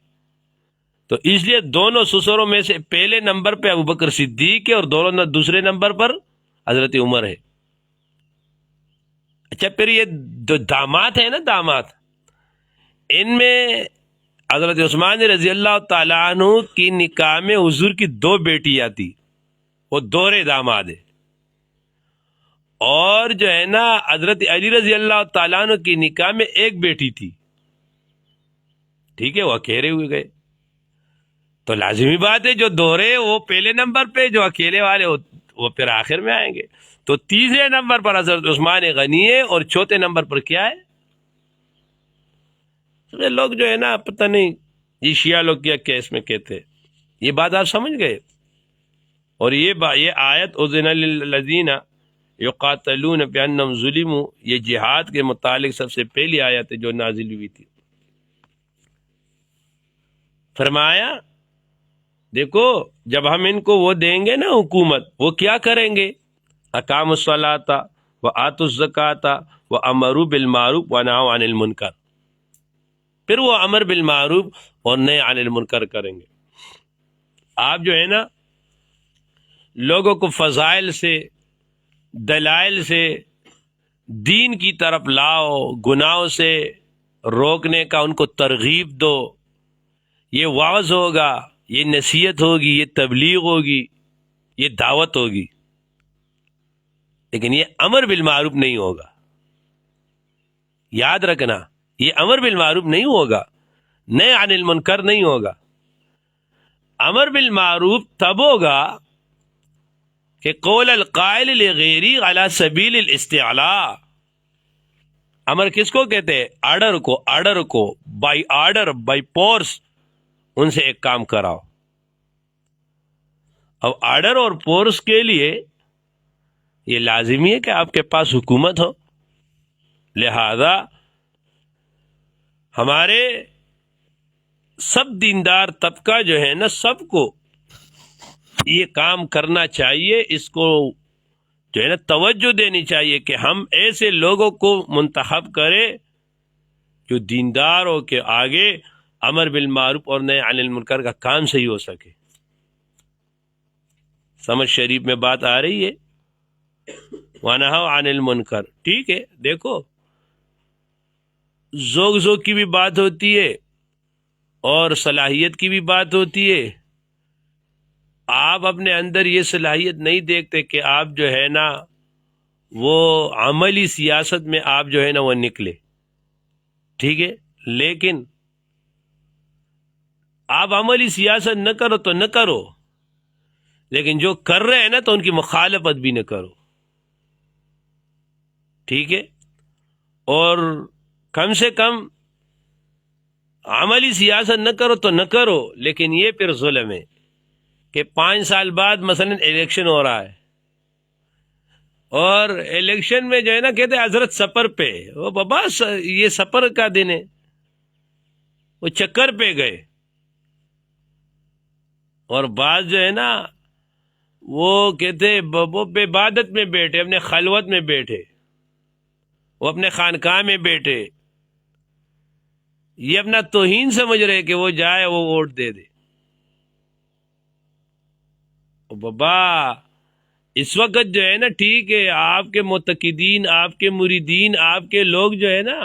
تو اس لیے دونوں سسروں میں سے پہلے نمبر پہ ابوبکر صدیق ہے اور دونوں دوسرے نمبر پر حضرت عمر ہے۔ اچھا، پھر یہ جو داماد ہیں نا، داماد، ان میں حضرت عثمان رضی اللہ تعالیٰ عنہ کی نکاح میں حضور کی 2 بیٹیاں تھی، وہ دورے داماد ہے، اور جو ہے نا حضرت علی رضی اللہ تعالیٰ عنہ کی نکاح میں 1 بیٹی تھی، ٹھیک ہے، وہ اکیلے ہوئے گئے، تو لازمی بات ہے جو دورے وہ پہلے نمبر پہ، جو اکیلے والے وہ پھر آخر میں آئیں گے، تو تیسرے نمبر پر حضرت عثمان غنی ہے، اور چوتھے نمبر پر کیا ہے؟ لوگ جو ہے نا پتہ نہیں یہ شیعہ لوگ کیا اس میں کہتے، یہ بات آپ سمجھ گئے؟ اور یہ آیت اذن للذین یقاتلون بانہم ظلموا، یہ جہاد کے متعلق سب سے پہلی آیت ہے جو نازل ہوئی تھی۔ فرمایا دیکھو جب ہم ان کو وہ دیں گے نا حکومت، وہ کیا کریں گے؟ اقاموا الصلاۃ وآتوا الزکاۃ وامروا بالمعروف ونہوا عن المنکر، پھر وہ امر بالمعروف اور نہی عن المنکر کریں گے۔ آپ جو ہے نا لوگوں کو فضائل سے، دلائل سے دین کی طرف لاؤ، گناہوں سے روکنے کا ان کو ترغیب دو، یہ وعظ ہوگا، یہ نصیحت ہوگی، یہ تبلیغ ہوگی، یہ دعوت ہوگی، لیکن یہ امر بالمعروف نہیں ہوگا۔ یاد رکھنا، یہ امر بالمعروف نہیں ہوگا، نہی عن المنکر نہیں ہوگا۔ امر بالمعروف تب ہوگا کہ قول القائل لغیری علی سبیل الاستعلاء، امر کس کو کہتے ہیں؟ آرڈر کو بائی آرڈر، بائی فورس ان سے ایک کام کراؤ۔ اب آرڈر اور فورس کے لیے یہ لازمی ہے کہ آپ کے پاس حکومت ہو، لہذا ہمارے سب دیندار طبقہ جو ہے نا، سب کو یہ کام کرنا چاہیے، اس کو جو ہے نا توجہ دینی چاہیے کہ ہم ایسے لوگوں کو منتخب کریں جو دیندار ہو کے آگے امر بالمعروف اور نہی عن المنکر کا کام صحیح ہو سکے۔ سمجھ شریف میں بات آ رہی ہے؟ وَنَهَوْا عَنِ الْمُنْكَرِ، ٹھیک ہے۔ دیکھو ذوق کی بھی بات ہوتی ہے اور صلاحیت کی بھی بات ہوتی ہے۔ آپ اپنے اندر یہ صلاحیت نہیں دیکھتے کہ آپ جو ہے نا وہ عملی سیاست میں آپ جو ہے نا وہ نکلے، ٹھیک ہے، لیکن آپ عملی سیاست نہ کرو تو نہ کرو، لیکن جو کر رہے ہیں نا تو ان کی مخالفت بھی نہ کرو، ٹھیک ہے، اور کم سے کم عملی سیاست نہ کرو تو نہ کرو، لیکن یہ پھر ظلم ہے کہ 5 سال بعد مثلا الیکشن ہو رہا ہے، اور الیکشن میں جو ہے نا کہتے ہیں حضرت سفر پہ، وہ بابا یہ سفر کا دن ہے، وہ چکر پہ گئے، اور بعض جو ہے نا وہ کہتے وہ عبادت میں بیٹھے، اپنے خلوت میں بیٹھے، وہ اپنے خانقاہ میں بیٹھے، یہ اپنا توہین سمجھ رہے کہ وہ جائے وہ ووٹ دے دے۔ بابا اس وقت جو ہے نا ٹھیک ہے، آپ کے معتقدین، آپ کے مریدین، آپ کے لوگ جو ہے نا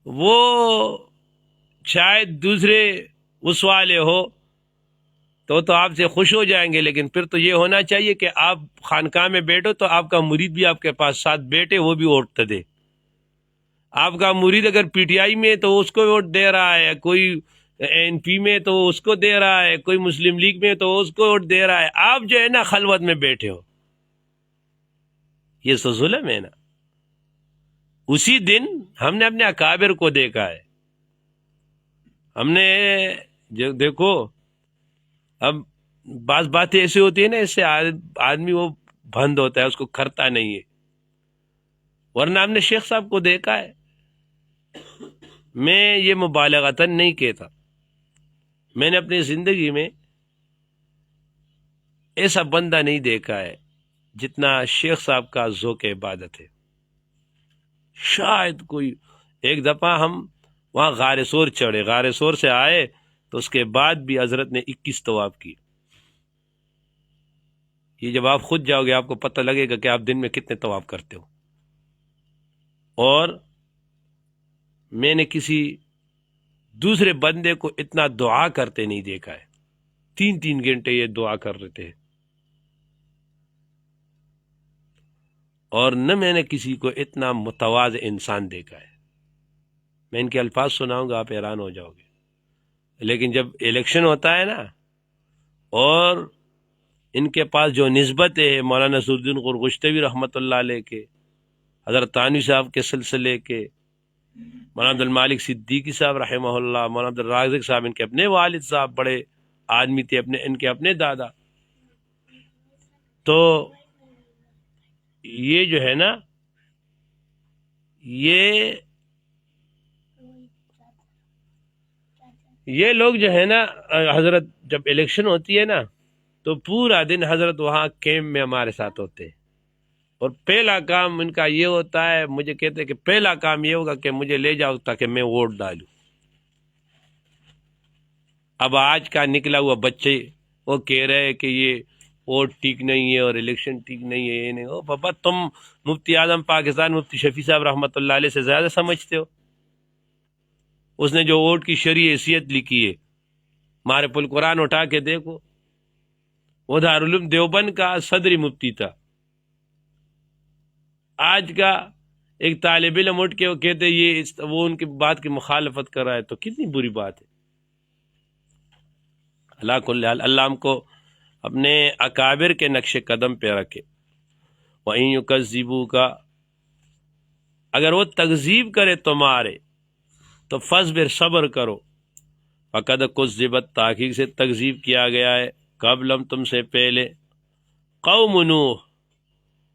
وہ شاید دوسرے اس والے ہو تو آپ سے خوش ہو جائیں گے، لیکن پھر تو یہ ہونا چاہیے کہ آپ خانقاہ میں بیٹھو تو آپ کا مرید بھی آپ کے پاس ساتھ بیٹھے، وہ بھی ووٹ دے۔ آپ کا مرید اگر پی ٹی آئی میں تو اس کو ووٹ دے رہا ہے، کوئی این پی میں تو اس کو دے رہا ہے، کوئی مسلم لیگ میں تو اس کو ووٹ دے رہا ہے، آپ جو ہے نا خلوت میں بیٹھے ہو، یہ تو ظلم ہے نا۔ اسی دن ہم نے اپنے اکابر کو دیکھا ہے، ہم نے جو دیکھو اب بعض باتیں ایسی ہوتی ہیں نا، اس سے آدمی وہ بند ہوتا ہے، اس کو کرتا نہیں ہے، ورنہ ہم نے شیخ صاحب کو دیکھا ہے میں یہ مبالغتاً نہیں کہتا، میں نے اپنی زندگی میں ایسا بندہ نہیں دیکھا ہے جتنا شیخ صاحب کا ذوق عبادت ہے۔ شاید کوئی ایک دفعہ ہم وہاں غار سور چڑھے، غار سور سے آئے تو اس کے بعد بھی حضرت نے 21 طواف کی۔ یہ جب آپ خود جاؤ گے آپ کو پتہ لگے گا کہ آپ دن میں کتنے طواف کرتے ہو۔ اور میں نے کسی دوسرے بندے کو اتنا دعا کرتے نہیں دیکھا ہے، 3 گھنٹے یہ دعا کر رہے تھے، اور نہ میں نے کسی کو اتنا متواضع انسان دیکھا ہے۔ میں ان کے الفاظ سناؤں گا آپ حیران ہو جاؤ گے، لیکن جب الیکشن ہوتا ہے نا اور ان کے پاس جو نسبت ہے مولانا نصرالدین غرغشتوی رحمۃ اللہ علیہ کے، حضرت تانوی صاحب کے سلسلے کے، مولانا عبد المالک صدیقی صاحب رحمہ اللہ، مولانا عبد الرازق صاحب ان کے اپنے والد صاحب بڑے آدمی تھے، ان کے اپنے دادا، تو یہ جو ہے نا یہ لوگ جو ہے نا، حضرت جب الیکشن ہوتی ہے نا تو پورا دن حضرت وہاں کیمپ میں ہمارے ساتھ ہوتے ہیں، اور پہلا کام ان کا یہ ہوتا ہے، مجھے کہتے ہیں کہ پہلا کام یہ ہوگا کہ مجھے لے جاؤ تاکہ میں ووٹ ڈالوں۔ اب آج کا نکلا ہوا بچے وہ کہہ رہے ہیں کہ یہ ووٹ ٹھیک نہیں ہے اور الیکشن ٹھیک نہیں ہے، یہ نہیں۔ او بابا، تم مفتی اعظم پاکستان مفتی شفیع صاحب رحمۃ اللہ علیہ سے زیادہ سمجھتے ہو۔ اس نے جو ووٹ کی شرعی حیثیت لکھی ہے، مارے پل قرآن اٹھا کے دیکھو، وہ دارالعلوم دیوبند کا صدری مفتی تھا۔ آج کا ایک طالب علم اٹھ کے وہ کہتے وہ ان کی بات کی مخالفت کر رہا ہے، تو کتنی بری بات ہے۔ اللہ کل حال، اللہ ہم کو اپنے اکابر کے نقش قدم پہ رکھے۔ وَإِن يُكَذِّبُوكَ، اگر وہ تکذیب کرے تمہارے تو فَاصْبِرْ، صبر کرو۔ فَقَدْ كُذِّبَتْ، تحقیق سے تکذیب کیا گیا ہے، قبلم، تم سے پہلے، قوم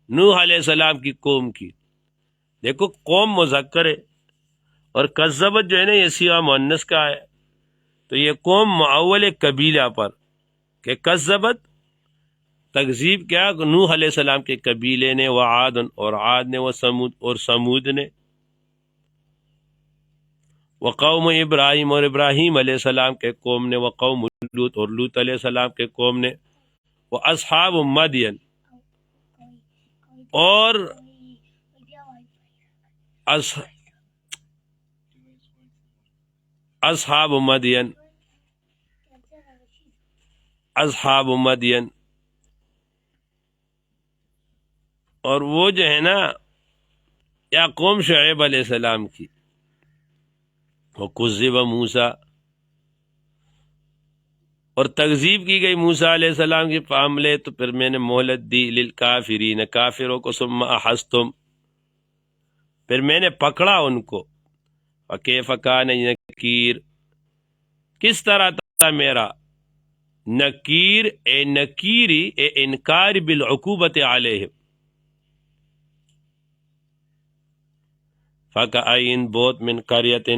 نوح علیہ السلام کی قوم کی۔ دیکھو قوم مذکر ہے اور کذبت جو ہے نا یہ صیغہ مؤنث کا ہے، تو یہ قوم معول قبیلہ پر، کہ کذبت تکذیب کیا نوح علیہ السلام کے قبیلے نے، وعاد، اور عاد نے، وثمود، اور سمود نے، وقوم ابراہیم، اور ابراہیم علیہ السلام کے قوم نے، وقوم لوط، اور لوط علیہ السلام کے قوم نے، واصحاب مدین، اور اصحاب مدین، اصحاب مدین، اور وہ جو ہے نا یا قوم شعیب علیہ السلام کی، وَكُذِّبَ موسیٰ، اور تکذیب کی گئی موسیٰ علیہ السلام کے معاملے، تو پھر میں نے مہلت دی للکافرین، کافروں کو، ثم اخذتم، پھر میں نے پکڑا ان کو، فکیف کان نکیر، کس طرح تھا میرا نکیر، اے نکیری، اے انکار بالعقوبت علیہم، فکأین، بہت، من قریۃ،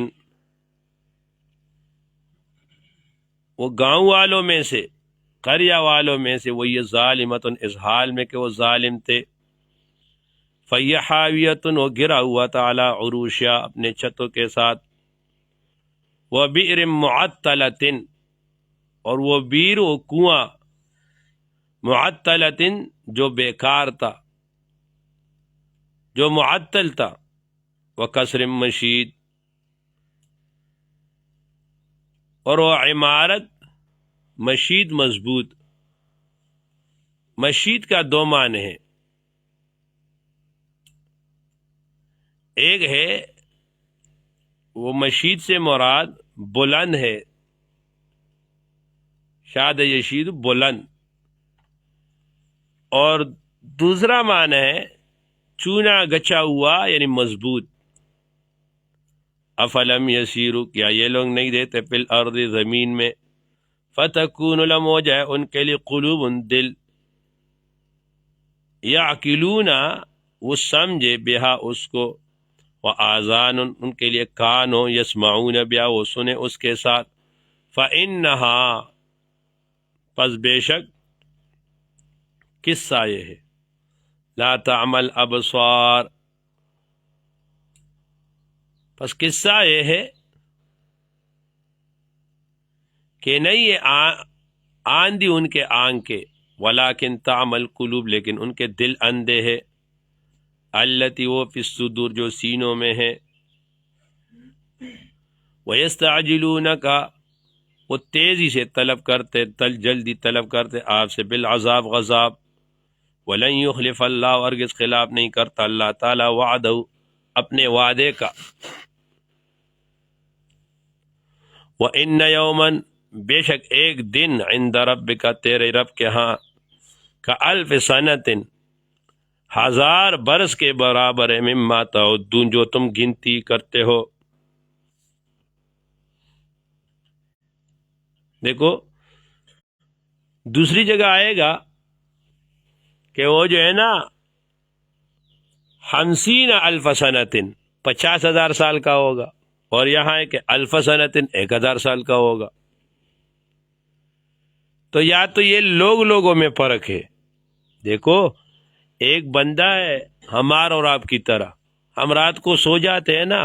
وہ گاؤں والوں میں سے، قریہ والوں میں سے، وہ یہ ظالمتن، اس حال میں کہ وہ ظالم تھے، فَيَّ حَاوِيَةٌ، وہ گرا ہوا تھا، علی عروشہا، اپنے چھتوں کے ساتھ، وَبِئْرٍ مُعَطَّلَةٍ، اور وہ بیر، وہ کنواں، معطلۃ، جو بیکار تھا، جو معطل تھا، وَقَصْرٍ مشید، اور وہ عمارت مشید، مضبوط۔ مشید کا دو معنی ہے، ایک ہے وہ مشید سے مراد بلند ہے، شاد یشید، بلند، اور دوسرا معنی ہے چونا گچا ہوا، یعنی مضبوط۔ افلم یسیرو، کیا یہ لوگ نہیں دیتے، فی الارض، زمین میں، فتکون لم، ہو جائے ان کے لیے، قلوب، دل، یعقلون، وہ سمجھے، بہا، اس کو، وآذان ان کے لیے کان ہو یسمعون بیا وہ سنے اس کے ساتھ فإنہا پس بے شک قصہ یہ ہے لا تعمل ابصار پس قصہ یہ ہے کہ نہیں یہ آندھی ان کے آنکھیں ولیکن تعمل قلوب لیکن ان کے دل اندھے ہے التی وہ فی الصدور جو سینوں میں ہے وَيَسْتَعْجِلُونَكَ وہ تیزی سے طلب کرتے جلدی طلب کرتے آپ سے بالعذاب غذاب وَلَن يُخْلِفَ اللہ ارگز خلاف نہیں کرتا اللہ تعالی وعدہ اپنے وعدے کا وَإِنَّ يَوْمًا بے شک ایک دن عند ربک تیرے رب کے ہاں کألف سنۃ 1000 برس کے برابر ہے مما تعدون جو تم گنتی کرتے ہو. دیکھو دوسری جگہ آئے گا کہ وہ جو ہے نا 50,000 سنۃ 50,000 سال کا ہوگا اور یہاں ہے کہ 1000 سنۃ 1000 سال کا ہوگا. تو یا تو یہ لوگوں میں فرق ہے. دیکھو ایک بندہ ہے ہمار اور آپ کی طرح، ہم رات کو سو جاتے ہیں نا،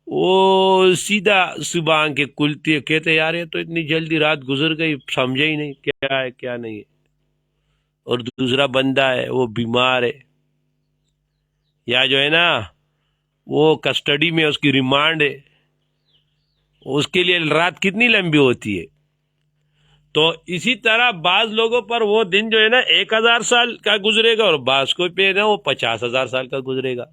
وہ سیدھا صبح آنکھیں کھلتی ہے کہتے یار یہ تو اتنی جلدی رات گزر گئی سمجھے ہی نہیں کیا ہے کیا نہیں ہے. اور دوسرا بندہ ہے وہ بیمار ہے یا جو ہے نا وہ کسٹڈی میں اس کی ریمانڈ ہے، اس کے لیے رات کتنی لمبی ہوتی ہے. تو اسی طرح بعض لوگوں پر وہ دن جو ہے نا 1000 سال کا گزرے گا اور بعض کو پہ نا وہ 50,000 سال کا گزرے گا.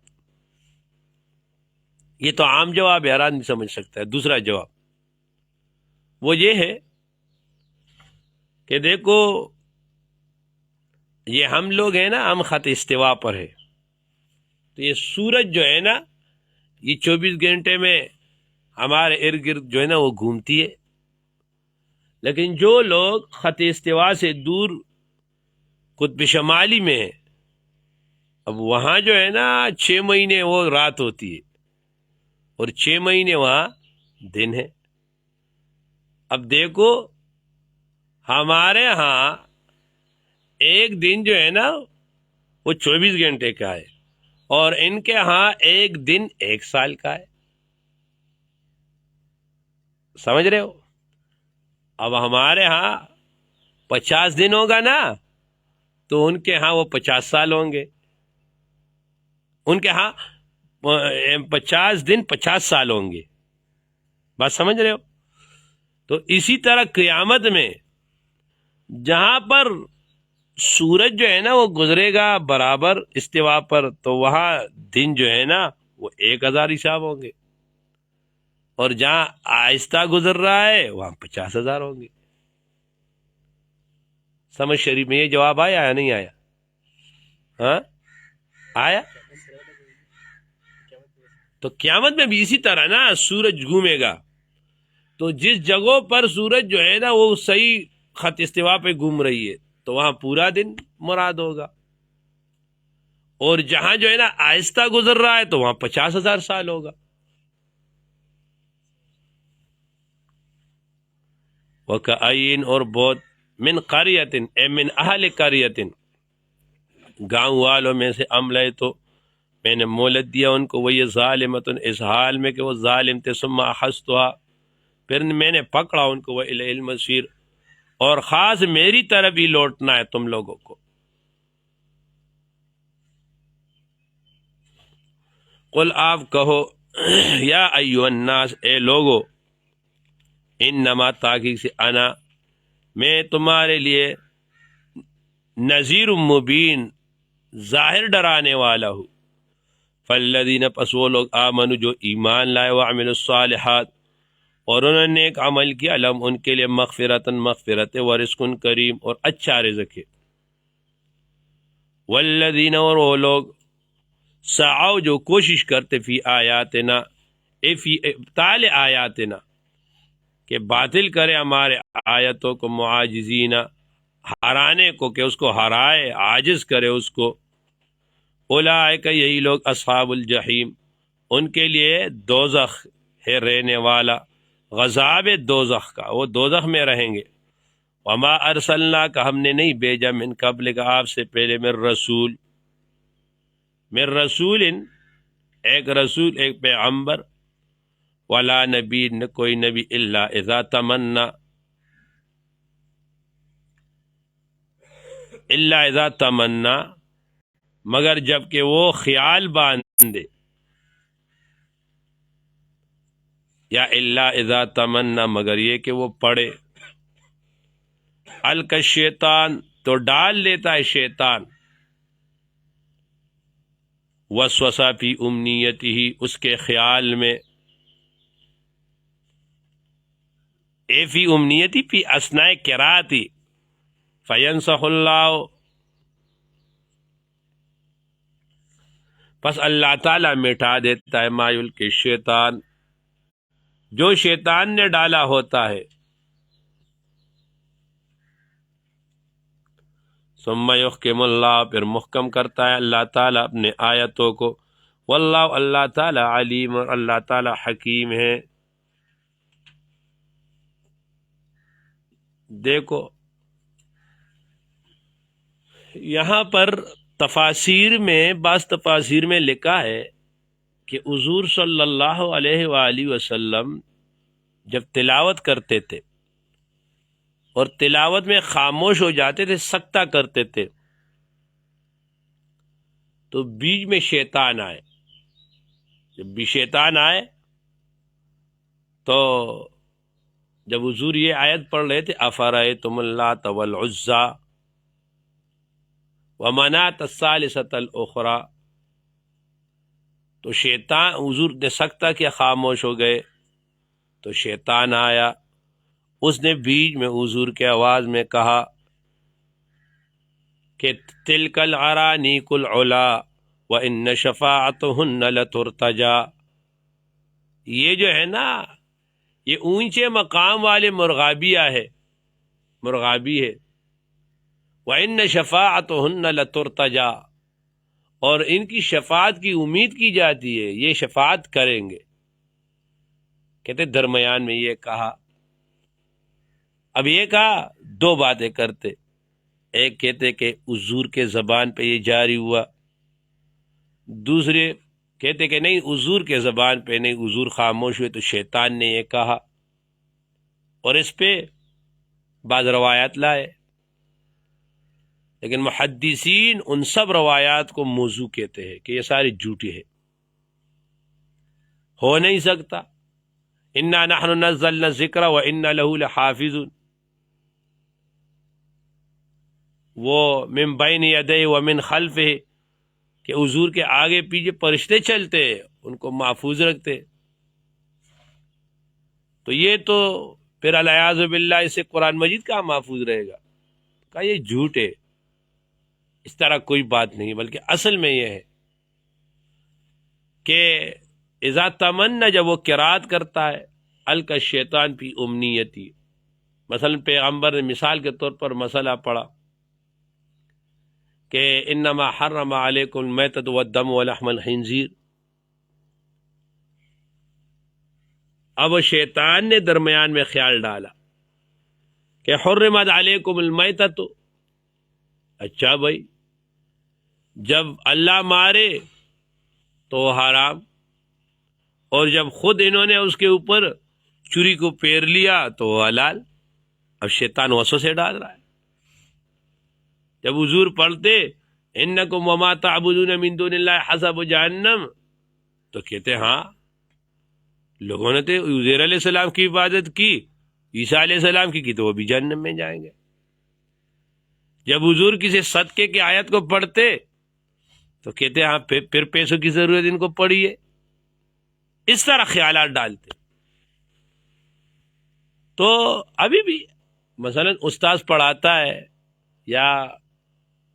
یہ تو عام جواب ہے، حیران نہیں سمجھ سکتا ہے. دوسرا جواب وہ یہ ہے کہ دیکھو یہ ہم لوگ ہیں نا، ہم خط استوا پر ہے، تو یہ سورج جو ہے نا یہ 24 گھنٹے میں ہمارے ارد گرد جو ہے نا وہ گھومتی ہے. لیکن جو لوگ خط استوا سے دور قطب شمالی میں ہیں، اب وہاں جو ہے نا 6 مہینے وہ رات ہوتی ہے اور 6 مہینے وہاں دن ہے. اب دیکھو ہمارے ہاں ایک دن جو ہے نا وہ 24 گھنٹے کا ہے اور ان کے ہاں ایک دن 1 سال کا ہے. سمجھ رہے ہو؟ اب ہمارے ہاں 50 دن ہوگا نا تو ان کے ہاں وہ 50 سال ہوں گے. ان کے ہاں 50 دن 50 سال ہوں گے. بات سمجھ رہے ہو؟ تو اسی طرح قیامت میں جہاں پر سورج جو ہے نا وہ گزرے گا برابر استوا پر، تو وہاں دن جو ہے نا وہ 1000 حساب ہوں گے اور جہاں آہستہ گزر رہا ہے وہاں 50,000 ہوں گے. سمجھ شریف میں یہ جواب آیا یا نہیں آیا؟ ہاں آیا. تو قیامت میں بھی اسی طرح نا سورج گھومے گا، تو جس جگہوں پر سورج جو ہے نا وہ صحیح خط استوا پہ گھوم رہی ہے تو وہاں پورا دن مراد ہوگا، اور جہاں جو ہے نا آہستہ گزر رہا ہے تو وہاں 50,000 سال ہوگا. وَكَأَيِّن اور بہت من قریۃ اے من اہل قریۃ گاؤں والوں میں سے عملے تو میں نے مہلت دیا ان کو، وہی ظالمۃ اس حال میں کہ وہ ظالم تھے، ثم اخذتها پھر میں نے پکڑا ان کو، وإلی المصیر اور خاص میری طرف ہی لوٹنا ہے تم لوگوں کو. قل آپ کہو یا ایھا الناس اے لوگو، انما تحقیق سے انا میں تمہارے لیے نذیر مبین ظاہر ڈرانے والا ہوں. فالذین پس وہ لوگ آمنوا جو ایمان لائے، وعملوا الصالحات اور انہوں نے ایک عمل کیا، لہم ان کے لیے مغفرت ورزق کریم اور اچھا رزق ہے. والذین اور وہ لوگ سعوا جو کوشش کرتے فی آیاتنا فی ابطال آیاتنا کہ باطل کرے ہمارے آیتوں کو، معاجزین ہرانے کو کہ اس کو ہرائے عاجز کرے اس کو. اولئک یہی لوگ اصحاب الجحیم ان کے لیے دوزخ ہے رہنے والا، غضاب دوزخ کا، وہ دوزخ میں رہیں گے۔ وما ارسلنا کا ہم نے نہیں بھیجا من قبل کا آپ سے پہلے من رسول ایک رسول ایک پیغمبر، ولا نبی نہ کوئی نبی، الا اذا تمنا مگر جب کہ وہ خیال باندھے، یا الا اذا تمنا مگر یہ کہ وہ پڑھے، القى الشیطان تو ڈال دیتا ہے شیطان، وسوسہ فی امنیتہ اس کے خیال میں، اے فی امنیتی فی اثناء قراءتی، فینسخ اللہ پس اللہ تعالی مٹا دیتا ہے، ما یلقی الشیطان جو شیطان نے ڈالا ہوتا ہے، ثم یحکم اللہ پھر محکم کرتا ہے اللہ تعالی اپنے آیتوں کو، واللہ اللہ تعالی علیم اور اللہ تعالی حکیم ہے۔ دیکھو یہاں پر تفاسیر میں بعض تفاسیر میں لکھا ہے کہ حضور صلی اللہ علیہ وآلہ وسلم جب تلاوت کرتے تھے اور تلاوت میں خاموش ہو جاتے تھے، سکتہ کرتے تھے، تو بیچ میں شیطان آئے، جب بھی شیطان آئے تو جب حضور یہ آیت پڑھ رہے تھے افرأیتم اللات والعزی ومناۃ الثالثۃ الاخری، تو شیطان حضور نے سکتہ کیا، خاموش ہو گئے، تو شیطان آیا، اس نے بیچ میں حضور کے آواز میں کہا کہ تلک العرانیق العلا وان شفاعتہن لترتجا، یہ جو ہے نا یہ اونچے مقام والے مرغابی ہے، وَإِنَّ شَفَاعَتُهُنَّ لَتُرْتَجَا، اور ان کی شفاعت کی امید کی جاتی ہے، یہ شفاعت کریں گے۔ کہتے درمیان میں یہ کہا، اب یہ کہا دو باتیں کرتے، ایک کہتے کہ حضور کے زبان پہ یہ جاری ہوا، دوسرے کہتے کہ نہیں حضور کے زبان پہ نہیں، حضور خاموش ہوئے تو شیطان نے یہ کہا، اور اس پہ بعض روایات لائے، لیکن محدثین ان سب روایات کو موضوع کہتے ہیں کہ یہ ساری جھوٹی ہے، ہو نہیں سکتا۔ انا نحن نزلنا الذکر وانا له لحافظون، وہ من بین یدیہ ومن خلفہ، کہ حضور کے آگے پیچھے فرشتے چلتے ان کو محفوظ رکھتے، تو یہ تو پھر الیاذ باللہ اس سے قرآن مجید کہاں محفوظ رہے گا؟ کہا یہ جھوٹ ہے، اس طرح کوئی بات نہیں، بلکہ اصل میں یہ ہے کہ اذا تمنا جب وہ قرات کرتا ہے، القى الشیطان فی امنیتی، مثلا پیغمبر نے مثال کے طور پر مسئلہ پڑھا کہ انما حرم علیکم المیتۃ والدم ولحم الخنزیر، اب شیطان نے درمیان میں خیال ڈالا کہ حرمت علیکم المیتۃ، اچھا بھائی جب اللہ مارے تو حرام، اور جب خود انہوں نے اس کے اوپر چری کو پیر لیا تو حلال۔ اب شیطان وسوسے ڈال رہا ہے، جب حضور پڑھتے انکم وما تعبدون من دون اللہ حسب جہنم، تو کہتے ہاں لوگوں نے تو عزیر علیہ السلام کی عبادت کی، عیسیٰ علیہ السلام کی تو وہ بھی جہنم میں جائیں گے۔ جب حضور کسی صدقے کی آیت کو پڑھتے تو کہتے ہاں پھر پیسوں کی ضرورت ان کو پڑی ہے، اس طرح خیالات ڈالتے۔ تو ابھی بھی مثلا استاذ پڑھاتا ہے یا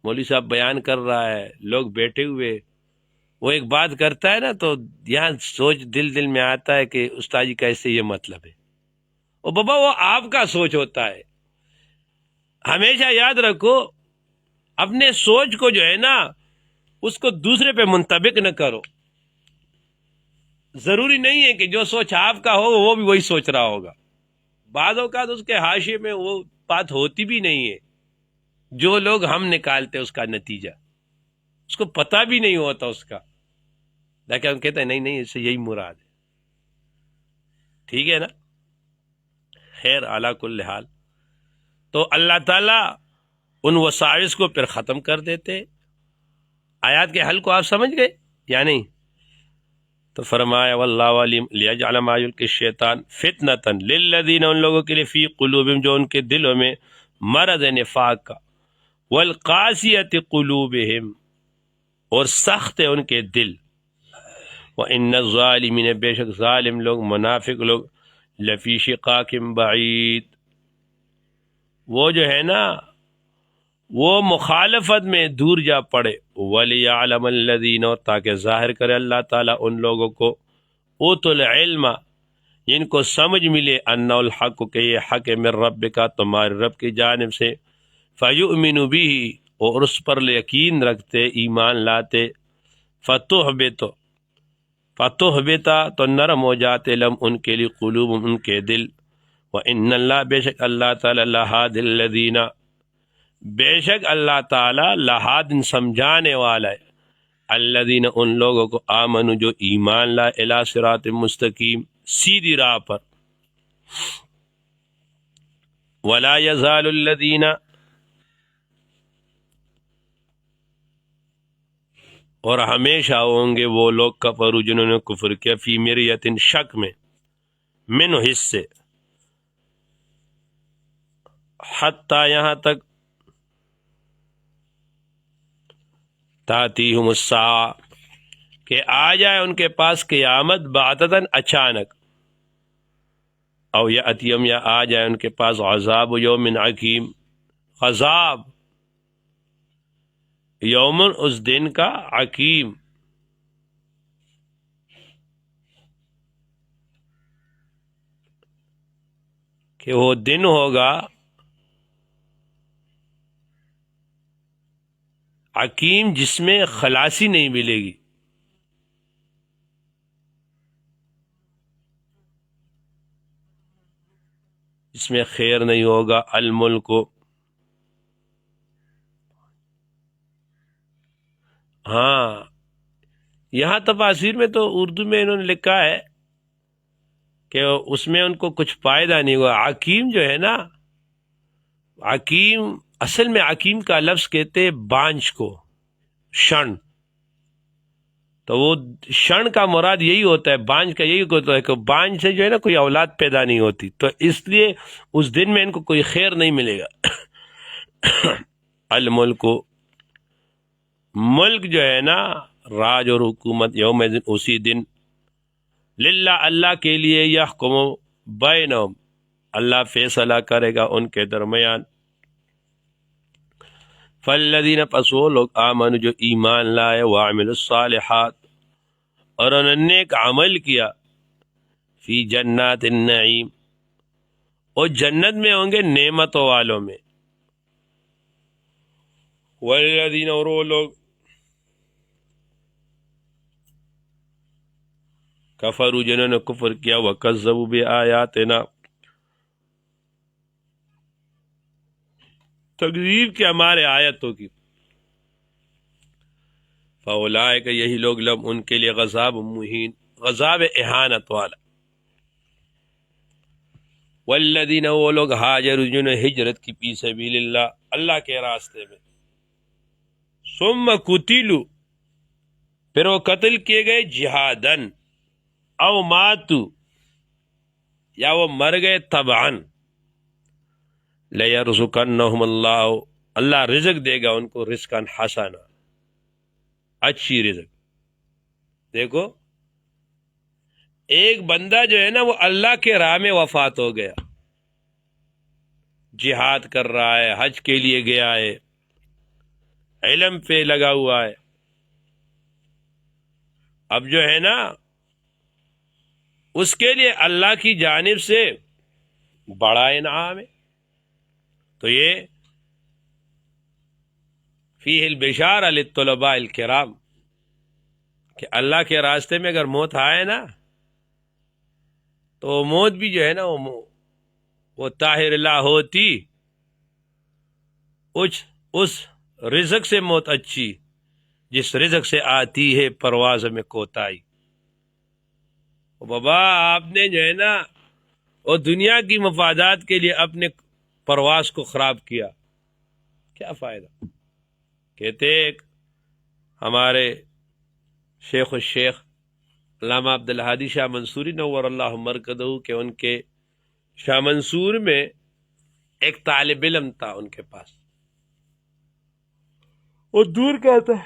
مولوی صاحب بیان کر رہا ہے، لوگ بیٹھے ہوئے، وہ ایک بات کرتا ہے نا تو یہاں سوچ دل میں آتا ہے کہ استاد جی کا اس سے یہ مطلب ہے، اور بابا وہ آپ کا سوچ ہوتا ہے۔ ہمیشہ یاد رکھو اپنے سوچ کو جو ہے نا اس کو دوسرے پہ منطبق نہ کرو، ضروری نہیں ہے کہ جو سوچ آپ کا ہو وہ بھی وہی سوچ رہا ہوگا. بعض اوقات اس کے حاشیے میں وہ بات ہوتی بھی نہیں ہے جو لوگ ہم نکالتے اس کا نتیجہ، اس کو پتہ بھی نہیں ہوتا اس کا، لیکن ہم کہتے ہیں نہیں نہیں اس سے یہی مراد ہے. ٹھیک ہے نا؟ خیر اعلیٰ کل حال، تو اللہ تعالیٰ ان وساوس کو پھر ختم کر دیتے. آیات کے حل کو آپ سمجھ گئے یا نہیں؟ تو فرمایا واللہ علیم لیجعل ما یلقی الشیطان فتنۃ للذین، ان لوگوں کے لیے فی قلوبہم جو ان کے دلوں میں مرض نفاق کا، والقاسیۃ قلوبہم اور سخت ہے ان کے دل، وان الظالمین بے شک ظالم لوگ منافق لوگ لفی شقاق بعید، وہ جو ہے نا وہ مخالفت میں دور جا پڑے. وَلِيَعْلَمَ الَّذِينَ، تاکہ ظاہر کرے اللہ تعالیٰ ان لوگوں کو اوتوا العلم جن کو سمجھ ملے، انہ الحق کہ یہ حق ہے، من ربک تمہارے رب کی جانب سے، فَيُؤْمِنُ بِهِ اور اس پر یقین رکھتے ایمان لاتے، فتحبط تو نرم ہو جاتے لم ان کے لیے قلوب ان کے دل، وَإِنَّ اللَّهَ بے شک اللہ تعالیٰ لَهَادِ الَّذِينَ بے شک اللہ تعالیٰ لہادن سمجھانے والا ہے، الذین ان لوگوں کو آمنوا جو ایمان لائے، الی صراط مستقیم سیدھی راہ پر. ولا یزال الذین اور ہمیشہ ہوں گے وہ لوگ کفروا جنہوں نے کفر کیا، فی مریۃ شک میں، من حصے، حتی یہاں تک، تاتیہم الساعہ کہ آ جائے ان کے پاس قیامت بغتۃ اچانک، او یاتیم یا آ جائے ان کے پاس عذاب یوم عقیم، عذاب یومن اس دن کا، عقیم کہ وہ دن ہوگا عقیم جس میں خلاصی نہیں ملے گی. اس میں خیر نہیں ہوگا. الملک، ہاں یہاں تفاسیر میں تو اردو میں انہوں نے لکھا ہے کہ اس میں ان کو کچھ فائدہ نہیں ہوا. حکیم جو ہے نا، حکیم اصل میں حکیم کا لفظ کہتے بانجھ کو، شن، تو وہ شن کا مراد یہی ہوتا ہے، بانجھ کا یہی ہوتا ہے کہ بانجھ سے جو ہے نا کوئی اولاد پیدا نہیں ہوتی، تو اس لیے اس دن میں ان کو کوئی خیر نہیں ملے گا. الملک، ملک جو ہے نا، راج اور حکومت، یوم اسی دن، للہ اللہ کے لیے، یحکم بینہم اللہ فیصلہ کرے گا ان کے درمیان. فالذین پس وہ لوگ آمنوا جو ایمان لائے، وعملوا الصالحات اور انہوں نے نیک عمل کیا، فی جنات النعیم اور جنت میں ہوں گے نعمتوں والوں میں. والذین اور وہ لوگ کفروا جنہوں نے کفر کیا، وکذبوا بآیاتنا تکذیب کیا ہمارے آیتوں کی، فاولئک یہی لوگ لم ان کے لیے غضاب مہین، غضاب اہانت والا. والذین وہ لوگ ہاجروا جنہوں نے ہجرت کی فی سبیل اللہ اللہ کے راستے میں، ثم قتلوا پھر وہ قتل کیے گئے جہادن، او ماتوا یا وہ مر گئے طبعاً، لیرزقنہم اللہ اللہ رزق دے گا ان کو، رزقا حسنا اچھی رزق. دیکھو ایک بندہ جو ہے نا وہ اللہ کے راہ میں وفات ہو گیا، جہاد کر رہا ہے، حج کے لیے گیا ہے، علم پہ لگا ہوا ہے، اب جو ہے نا اس کے لیے اللہ کی جانب سے بڑا انعام ہے. تو یہ فیہ البشارہ للطلباء الکرام کہ اللہ کے راستے میں اگر موت آئے نا تو موت بھی جو ہے نا وہ طاہر لا ہوتی، اس رزق سے موت اچھی جس رزق سے آتی ہے پرواز میں کوتاہی۔ بابا آپ نے جو ہے نا وہ دنیا کی مفادات کے لیے اپنے پرواز کو خراب کیا، کیا فائدہ؟ کہتے ایک ہمارے شیخ الشیخ علامہ عبدالہادی شاہ منصوری نور اللہ مرکزہ کہ ان کے شاہ منصور میں ایک طالب علم تھا ان کے پاس، وہ دور کا تھا،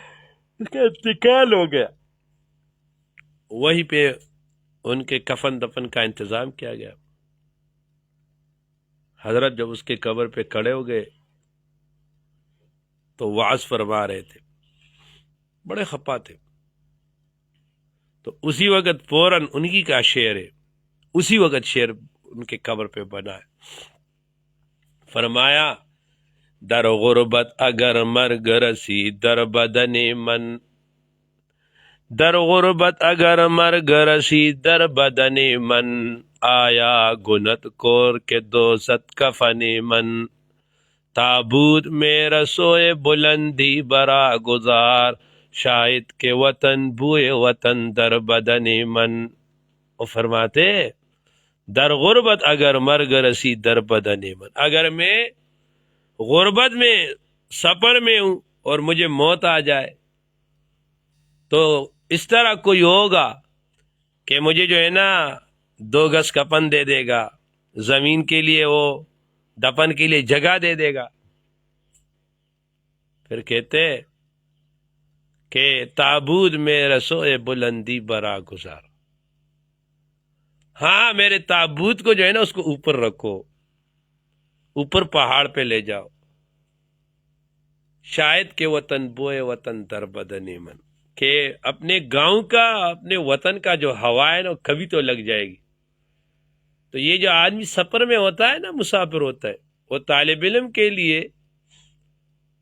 اس کا انتقال ہو گیا، وہیں پہ ان کے کفن دفن کا انتظام کیا گیا۔ حضرت جب اس کے قبر پہ کھڑے ہو گئے تو وعظ فرما رہے تھے، بڑے خفا تھے، تو اسی وقت فوراً انہی کا شعر ہے، اسی وقت شعر ان کے قبر پہ بنا ہے، فرمایا در غربت اگر مرگ رسی در بدن من، در غربت اگر مرگ رسی در بدن من، آیا گنت کور کے دوست کفن من، تابوت میں رسوئے بلندی برا گزار، شاید کے وطن بوئے وطن در بدن من۔ وہ فرماتے در غربت اگر مرگ رسی در بدن من، اگر میں غربت میں سفر میں ہوں اور مجھے موت آ جائے تو اس طرح کوئی ہوگا کہ مجھے جو ہے نا 2 گز کفن دے دے گا، زمین کے لیے وہ دفن کے لیے جگہ دے دے گا۔ پھر کہتے کہ تابوت میں رسوئے بلندی برا گزار، ہاں میرے تابوت کو جو ہے نا اس کو اوپر رکھو، اوپر پہاڑ پہ لے جاؤ، شاید کہ وطن بوئے وطن در بدن من، کہ اپنے گاؤں کا اپنے وطن کا جو ہوا ہے نا کبھی تو لگ جائے گی۔ تو یہ جو آدمی سفر میں ہوتا ہے نا، مسافر ہوتا ہے، وہ طالب علم کے لیے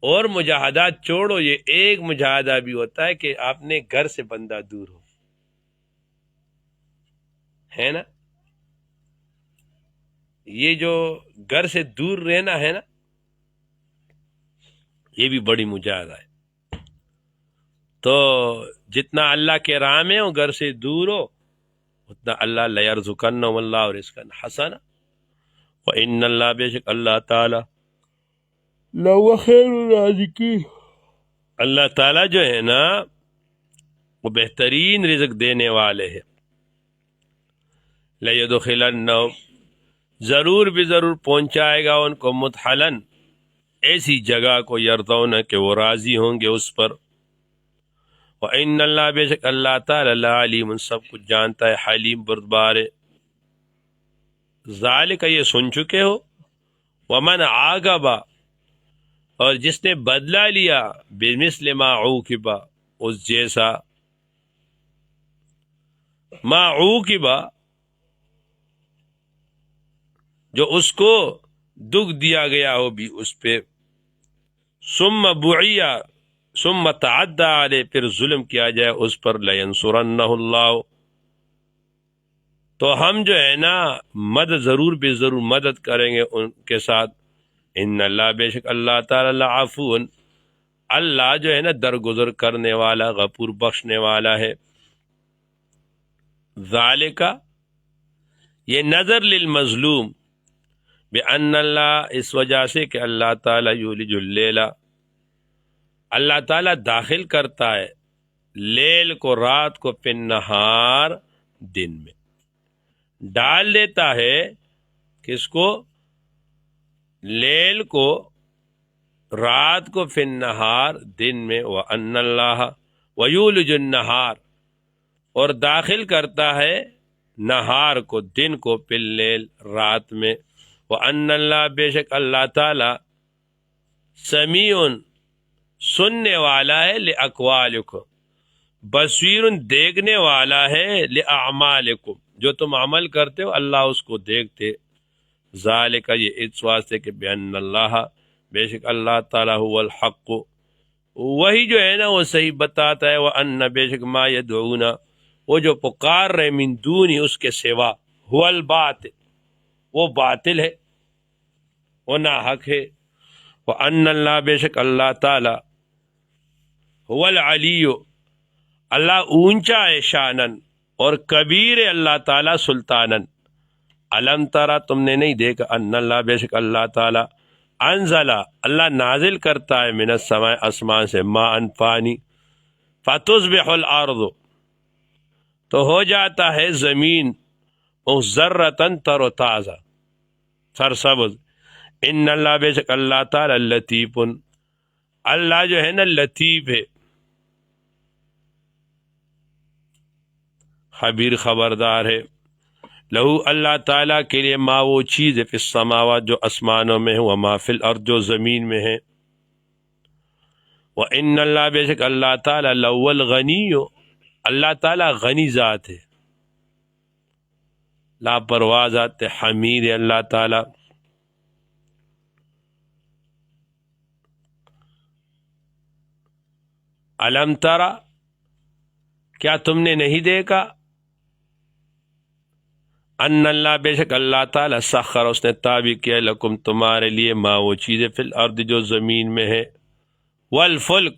اور مجاہدات چھوڑو، یہ ایک مجاہدہ بھی ہوتا ہے کہ اپنے گھر سے بندہ دور ہو، ہے نا؟ یہ جو گھر سے دور رہنا ہے نا، یہ بھی بڑی مجاہدہ ہے۔ تو جتنا اللہ کے راہ میں ہو، گھر سے دور ہو، اتنا اللہ لَيَرْزُقَنَّهُمُ اللَّهُ رِزْقًا حَسَنًا وَإِنَّ اللَّهَ بے شک اللہ تعالی لَهُوَ خَيْرُ الرَّازِقِينَ، اللہ تعالی جو ہے نا وہ بہترین رزق دینے والے ہیں۔ لَيَدْخِلَنَّهُمْ ضرور بھی ضرور پہنچائے گا ان کو، مدخلاً ایسی جگہ کو یرضون کہ وہ راضی ہوں گے اس پر۔ وَإِنَّ اللَّهَ بے شک اللہ تعالی لَعَلِيمٌ سب کچھ جانتا ہے، حلیم بردبار ہے۔ ذالک یہ سن چکے ہو، ومن عاقب اور جس نے بدلہ لیا، بمثل ما عوقب اس جیسا، ما عوقب جو اس کو دکھ دیا گیا ہو بھی اس پہ، ثم بعیا ثم تعدى علیہ پھر ظلم کیا جائے اس پر، لینصرنہ اللہ تو ہم جو ہے نا مدد ضرور بے ضرور مدد کریں گے ان کے ساتھ۔ ان اللہ بے شک اللہ تعالی لعفو اللہ جو ہے نا درگزر کرنے والا، غفور بخشنے والا ہے۔ ذالک یہ نظر للمظلوم بأن اللہ اس وجہ سے کہ اللہ تعالی یولج اللیل اللہ تعالی داخل کرتا ہے لیل کو رات کو، فی النہار دن میں ڈال دیتا ہے، کس کو؟ لیل کو رات کو، فی النہار دن میں، وَأَنَّ اللَّهَ وَيُولِجُ النَّهَارَ اور داخل کرتا ہے نہار کو دن کو، فی اللیل رات میں، وَأَنَّ اللَّهَ بے شک اللہ تعالی سمیع سننے والا ہے، لِأَقْوَالِكُمْ بصیر دیکھنے والا ہے، لِأَعْمَالِكُمْ جو تم عمل کرتے ہو اللہ اس کو دیکھتے۔ ذالک یہ اس واسطے کہ بأن اللہ بے شک اللہ تعالی هو الحق وہی جو ہے نا وہ صحیح بتاتا ہے، وَأَنَّ بے شک ما يدعون وہ جو پکار رہے من دونی اس کے سوا، هو الباطل، وہ باطل ہے، وہ ناحق ہے، وَأَنَّ اللہ بے شک اللہ تعالی هو العلی، اللہ اونچا ہے شانن اور کبیر ہے اللہ تعالی سلطانن۔ علم ترا تم نے نہیں دیکھا، ان اللہ بے شک اللہ تعالی انزل اللہ نازل کرتا ہے من السماء آسمان سے ماء پانی، فتصبح الارض تو ہو جاتا ہے زمین مخضرۃ تر و تازہ سرسبز۔ ان اللہ بے شک اللہ تعالی لطیف، اللہ جو ہے نا لطیف ہے، خبیر خبردار ہے، لہو اللہ تعالیٰ کے لیے ما وہ چیز ہے فی السماوات جو آسمانوں میں ہے، وما فی الارض جو زمین میں ہے، وان اللہ بے شک اللہ تعالیٰ لہو الغنی، اللہ تعالیٰ غنی ذات ہے، لاپرواہ ذات ہے، حمید ہے اللہ تعالیٰ۔ علم ترا کیا تم نے نہیں دیکھا، ان اللہ بے شک اللہ تعالیٰ سخر اس نے تابع کیا لکم تمہارے لیے ما وہ چیزیں فی الارض جو زمین میں ہے، والفلک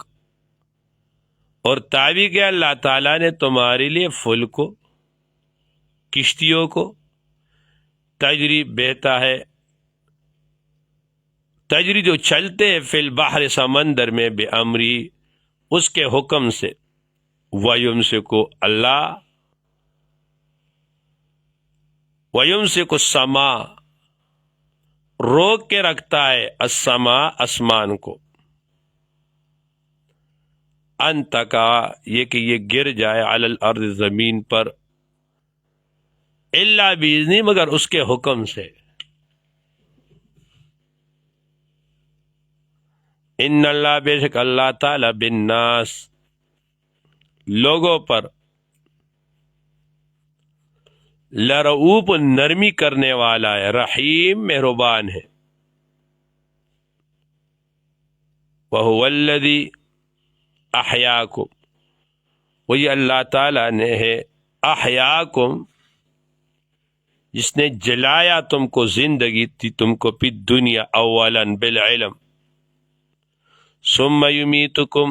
اور تابع کیا اللہ تعالیٰ نے تمہارے لیے فلک کو، کشتیوں کو، تجری بہتا ہے، تجری جو چلتے ہیں فی البحر سمندر میں، بے امری اس کے حکم سے، وَيُمْسِكُ اللہ وَيُمْسِكُ السَّمَاءَ روک کے رکھتا ہے، السماء آسمان کو، ان تقع یہ کہ یہ گر جائے، علی الارض زمین پر، الا باذنہ مگر اس کے حکم سے، ان اللہ بے شک اللہ تعالی بالناس لوگوں پر، لرؤوف نرمی کرنے والا ہے، رحیم مہربان ہے، وہو الذی احیاکم وہی اللہ تعالی نے ہے، احیاکم جس نے جلایا تم کو، زندگی دی تم کو، پی دنیا اولا بالعلم، ثم یمیتکم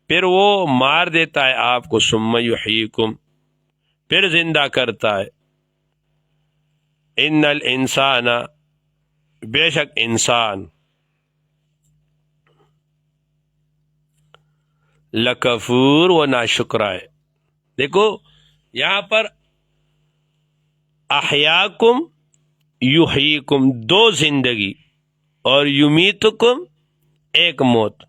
پھر وہ مار دیتا ہے آپ کو، ثم یحییکم پھر زندہ کرتا ہے، ان الانسان بے شک انسان، لکفور و ناشکرہ ہے۔ دیکھو یہاں پر احیاکم یحییکم دو زندگی، اور یمیتکم ایک موت۔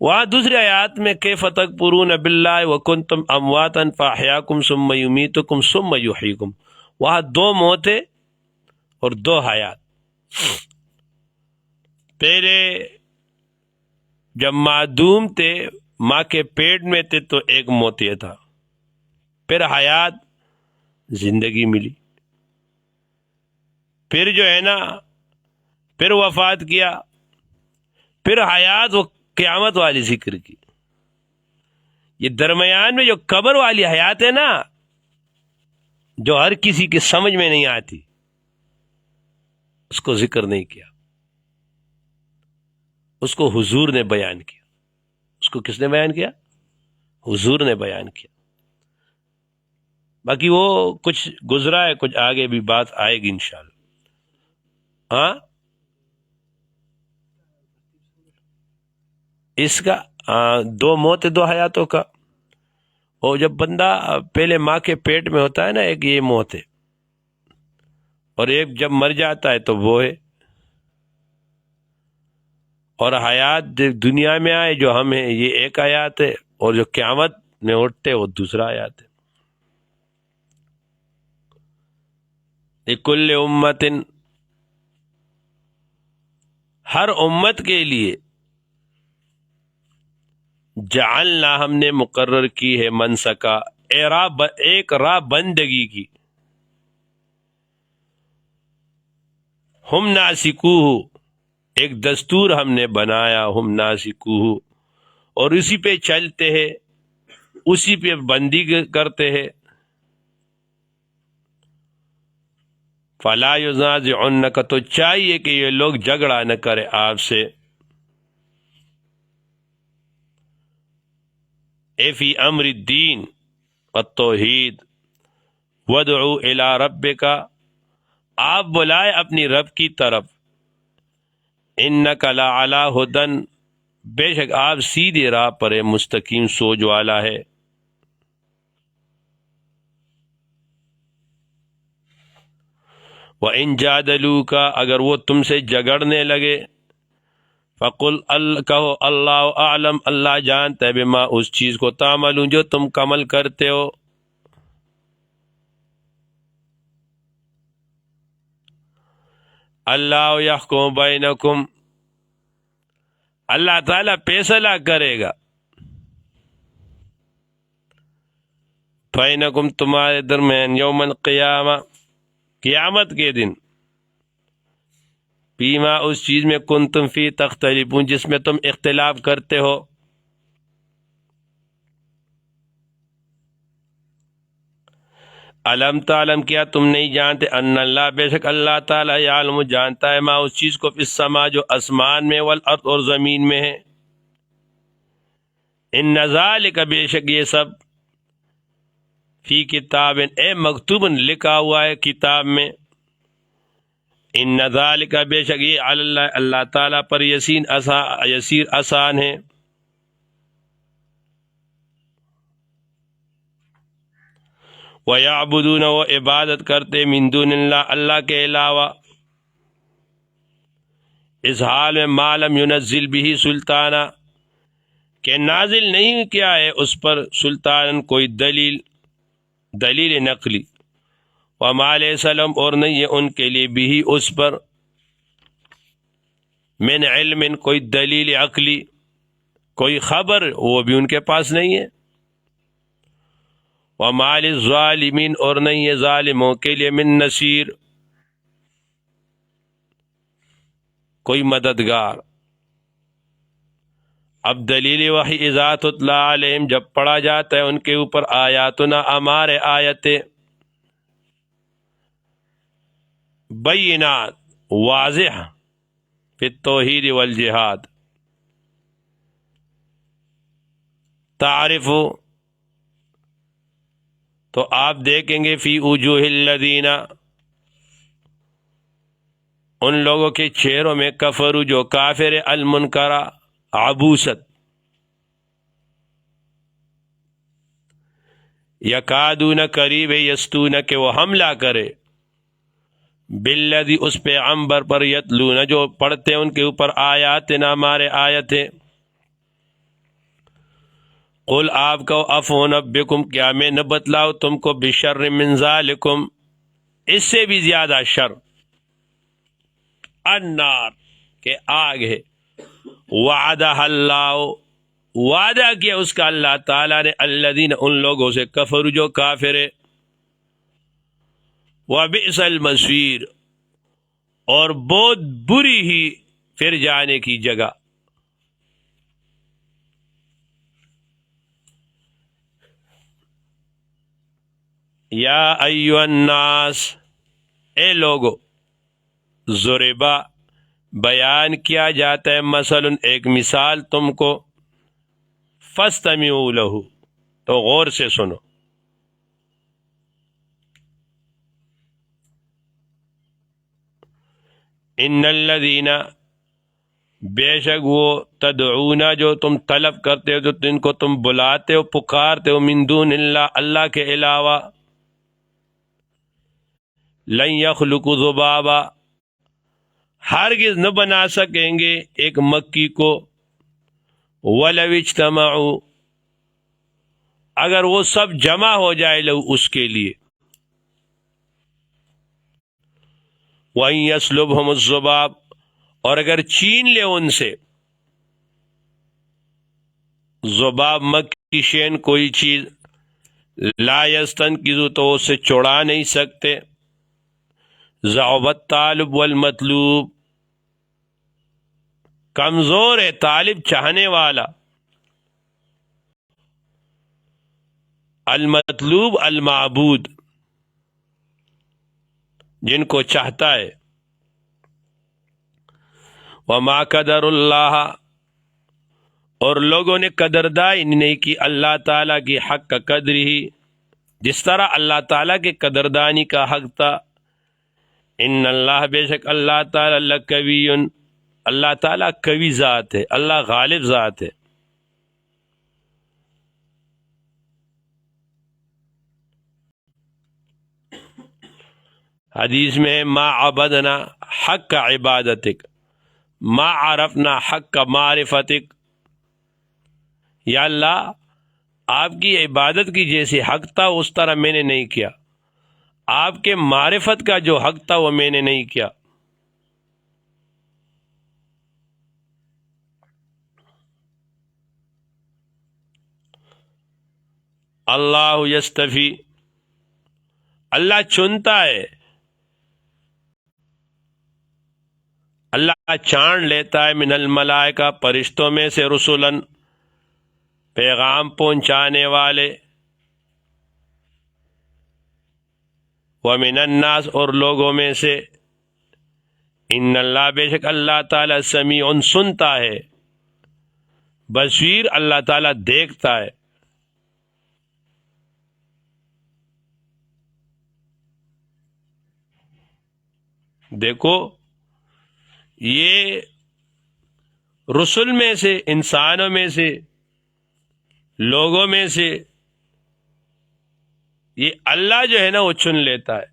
وہاں دوسری آیات میں کیف تکفرون باللہ وکنتم امواتا فاحیاکم ثم یمیتکم ثم یحییکم، وہاں دو موتیں اور دو حیات۔ پہلے جب معدوم تھے، ماں کے پیٹ میں تھے تو ایک موت یہ تھا، پھر حیات زندگی ملی، پھر جو ہے نا پھر وفات کیا، پھر حیات وہ قیامت والی ذکر کی۔ یہ درمیان میں جو قبر والی حیات ہے نا، جو ہر کسی کے سمجھ میں نہیں آتی، اس کو ذکر نہیں کیا، اس کو حضور نے بیان کیا۔ اس کو کس نے بیان کیا؟ حضور نے بیان کیا۔ باقی وہ کچھ گزرا ہے، کچھ آگے بھی بات آئے گی انشاءاللہ۔ ہاں اس کا دو موت دو حیاتوں کا، اور جب بندہ پہلے ماں کے پیٹ میں ہوتا ہے نا، ایک یہ موت ہے، اور ایک جب مر جاتا ہے تو وہ ہے، اور حیات دنیا میں آئے جو ہم ہیں یہ ایک حیات ہے، اور جو قیامت میں اٹھتے وہ دوسرا حیات ہے۔ لکل امت ہر امت کے لیے، جعلنا ہم نے مقرر کی ہے، منسکا ایک راہ بندگی کی، ہم ناسکوہ ایک دستور ہم نے بنایا، ہم ناسکوہ اور اسی پہ چلتے ہیں، اسی پہ بندی کرتے ہیں۔ فلا ينازعنک، تو چاہیے کہ یہ لوگ جھگڑا نہ کرے آپ سے، اے فی امر الدین والتوحید، وادعو الی ربک، آپ بلائے اپنی رب کی طرف، انک لعلی ھدی، بے شک آپ سیدھی راہ پر مستقیم سوچ والا ہے۔ وَإِن جَادَلُوكَ، اگر وہ تم سے جھگڑنے لگے، فَقُلْ، کہو اللہ اعلم، اللہ جانتا ہے، بما اس چیز کو، تعملون جو تم عمل کرتے ہو۔ اللہ یحکم بینکم، اللہ تعالیٰ فیصلہ کرے گا، بینکم تمہارے درمیان، یوم القیامہ، قیامت کے دن، فیما اس چیز میں کنتم فی تختلفون، جس میں تم اختلاف کرتے ہو۔ علم تعلم، کیا تم نہیں جانتے، ان اللہ، بے شک اللہ تعالیٰ، یعلم جانتا ہے، ما اس چیز کو، فی السماء جو آسمان میں، والارض اور زمین میں ہے۔ ان ذالک، بے شک یہ سب، فی کتاب، اے مکتوب، لکھا ہوا ہے کتاب میں، ان ذالک، بے شک یہ، علی اللہ، اللہ تعالیٰ پر، یسیر آسان ہے۔ وَيَعْبُدُونَ، وہ عبادت کرتے، من دون اللہ، اللہ کے علاوہ، اس حال میں، ما لم ينزل به سلطانہ، کہ نازل نہیں کیا ہے اس پر سلطان، کوئی دلیل نقلی، وما لیس لہم، اور نہیں ہے ان کے لیے، بھی اس پر، من علم، کوئی دلیل عقلی، کوئی خبر، وہ بھی ان کے پاس نہیں ہے، وما للظالمین، اور نہیں ہے ظالموں کے لیے، من نصیر، کوئی مددگار۔ اب دلیل وحی، اذا تتلی علیہم، جب پڑھا جاتا ہے ان کے اوپر، آیاتنا، ہمارے آیتیں، بینات، واضح، فی التوحید والجہاد، تعرف، تو آپ دیکھیں گے، فی وجوہ الذین، ان لوگوں کے چہروں میں، کفروا، جو کافر، المنکرہ، عبوست، یکادون، قریب، یستون، کہ وہ حملہ کرے، بالذی، اس پیغمبر پر، یتلون، جو پڑھتے ان کے اوپر، آیاتنا، ہمارے آیتیں، قل، آپ کو، افونبکم، کیا میں نہ بتلاؤ تم کو، بشر من ذالکم، اس سے بھی زیادہ شر، النار، کہ آگ ہے، وعدہ اللہ، وعدہ کیا اس کا اللہ تعالیٰ نے، الذین، ان لوگوں سے، کفر، جو کافر ہے، وبئس المصیر، اور بہت بری ہی پھر جانے کی جگہ۔ یا ایھا الناس، اے لوگو، ضربا، بیان کیا جاتا ہے، مثلا، ایک مثال تم کو، فاستمعوا لہ، تو غور سے سنو، ان الذین، بے شک وہ، تدعون، جو تم طلب کرتے ہو، جو جن کو تم بلاتے ہو، پکارتے ہو، من دون اللہ، اللہ کے علاوہ، لن یخلقوا ذبابا، ہرگز نہ بنا سکیں گے ایک مکھی کو، ولو اجتمعوا، اگر وہ سب جمع ہو جائے، لو، اس کے لیے، وَإِن يَسْلُبْهُمُ الذُّبَابُ، اور اگر چھین لے ان سے، ذباب، مکھی، شین، کوئی چیز، لا یستنقذوا، تو اسے چھڑا نہیں سکتے، ضعف الطالب والمطلوب، کمزور ہے طالب چاہنے والا، المطلوب المعبود، جن کو چاہتا ہے. وما قدر اللہ، اور لوگوں نے قدردانی نہیں کی اللہ تعالیٰ کی حق کا قدر ہی، جس طرح اللہ تعالیٰ کے قدردانی کا حق تھا. ان اللہ، بے شک اللہ تعالیٰ لقوی، اللہ تعالیٰ قوی ذات ہے، اللہ غالب ذات ہے. حدیث میں ما عبدنا حق عبادتک ما عرفنا حق معرفتک، یا اللہ آپ کی عبادت کی جیسے حق تھا اس طرح میں نے نہیں کیا، آپ کے معرفت کا جو حق تھا وہ میں نے نہیں کیا. اللہ یستفی، اللہ چنتا ہے، اللہ چان لیتا ہے، من الملائکہ فرشتوں میں سے، رسولن پیغام پہنچانے والے، ومن الناس اور لوگوں میں سے. ان اللہ، بے شک اللہ تعالیٰ سمیع سنتا ہے، بصیر اللہ تعالیٰ دیکھتا ہے. دیکھو یہ رسل میں سے، انسانوں میں سے، لوگوں میں سے، یہ اللہ جو ہے نا وہ چن لیتا ہے.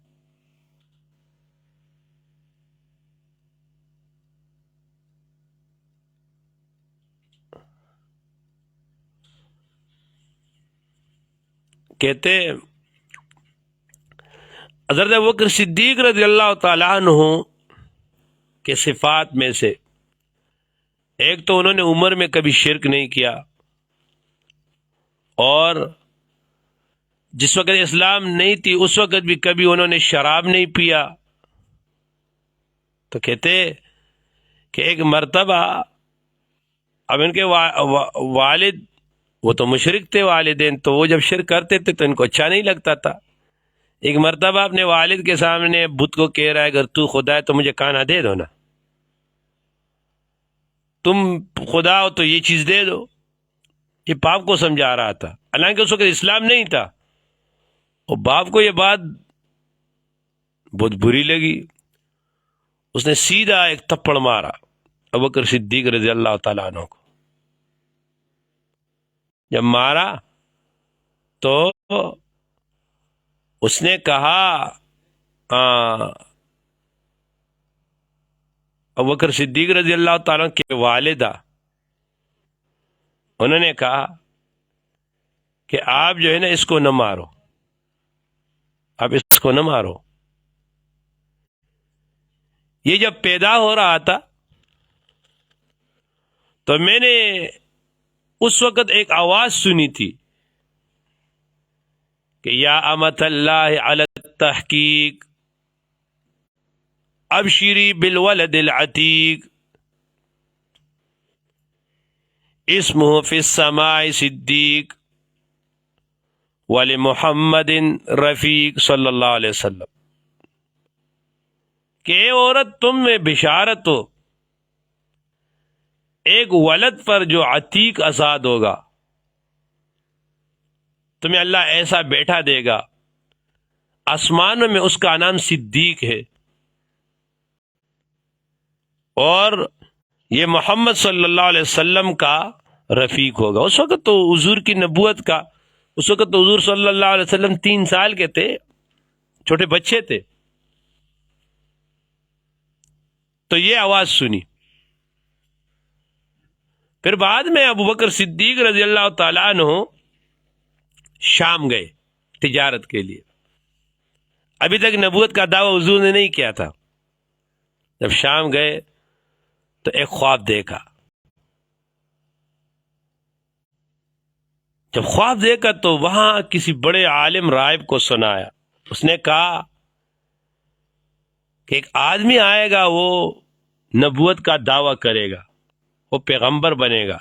کہتے حضرت ابوبکر صدیق رضی اللہ تعالیٰ عنہ کے صفات میں سے ایک تو انہوں نے عمر میں کبھی شرک نہیں کیا، اور جس وقت اسلام نہیں تھی اس وقت بھی کبھی انہوں نے شراب نہیں پیا. تو کہتے کہ ایک مرتبہ، اب ان کے والد وہ تو مشرک تھے والدین، تو وہ جب شرک کرتے تھے تو ان کو اچھا نہیں لگتا تھا. ایک مرتبہ اپنے والد کے سامنے بت کو کہہ رہا ہے اگر تو خدا ہے تو مجھے کھانا دے دو نا، تم خدا ہو تو یہ چیز دے دو. یہ باپ کو سمجھا رہا تھا، حالانکہ اس وقت اسلام نہیں تھا. اور باپ کو یہ بات بہت بری لگی، اس نے سیدھا ایک تھپڑ مارا ابوبکر صدیق رضی اللہ تعالیٰ عنہ کو. جب مارا تو اس نے کہا ابوبکر صدیق رضی اللہ تعالیٰ کے والدہ، انہوں نے کہا کہ آپ جو ہے نا اس کو نہ مارو، آپ اس کو نہ مارو. یہ جب پیدا ہو رہا تھا تو میں نے اس وقت ایک آواز سنی تھی کہ یا امت اللہ علی التحقیق ابشری بالولد العتیق اسمہ فی السماء صدیق ولمحمد رفیق صلی اللہ علیہ وسلم، کہ اے عورت تم میں بشارت ہو ایک ولد پر جو عتیق آزاد ہوگا، تمہیں اللہ ایسا بیٹا دے گا، آسمانوں میں اس کا نام صدیق ہے، اور یہ محمد صلی اللہ علیہ وسلم کا رفیق ہوگا. اس وقت تو حضور کی نبوت کا، اس وقت تو حضور صلی اللہ علیہ وسلم 3 سال کے تھے، چھوٹے بچے تھے. تو یہ آواز سنی. پھر بعد میں ابوبکر صدیق رضی اللہ تعالیٰ عنہ شام گئے تجارت کے لیے. ابھی تک نبوت کا دعویٰ حضور نے نہیں کیا تھا. جب شام گئے تو ایک خواب دیکھا. جب خواب دیکھا تو وہاں کسی بڑے عالم راہب کو سنایا. اس نے کہا کہ ایک آدمی آئے گا، وہ نبوت کا دعویٰ کرے گا، وہ پیغمبر بنے گا،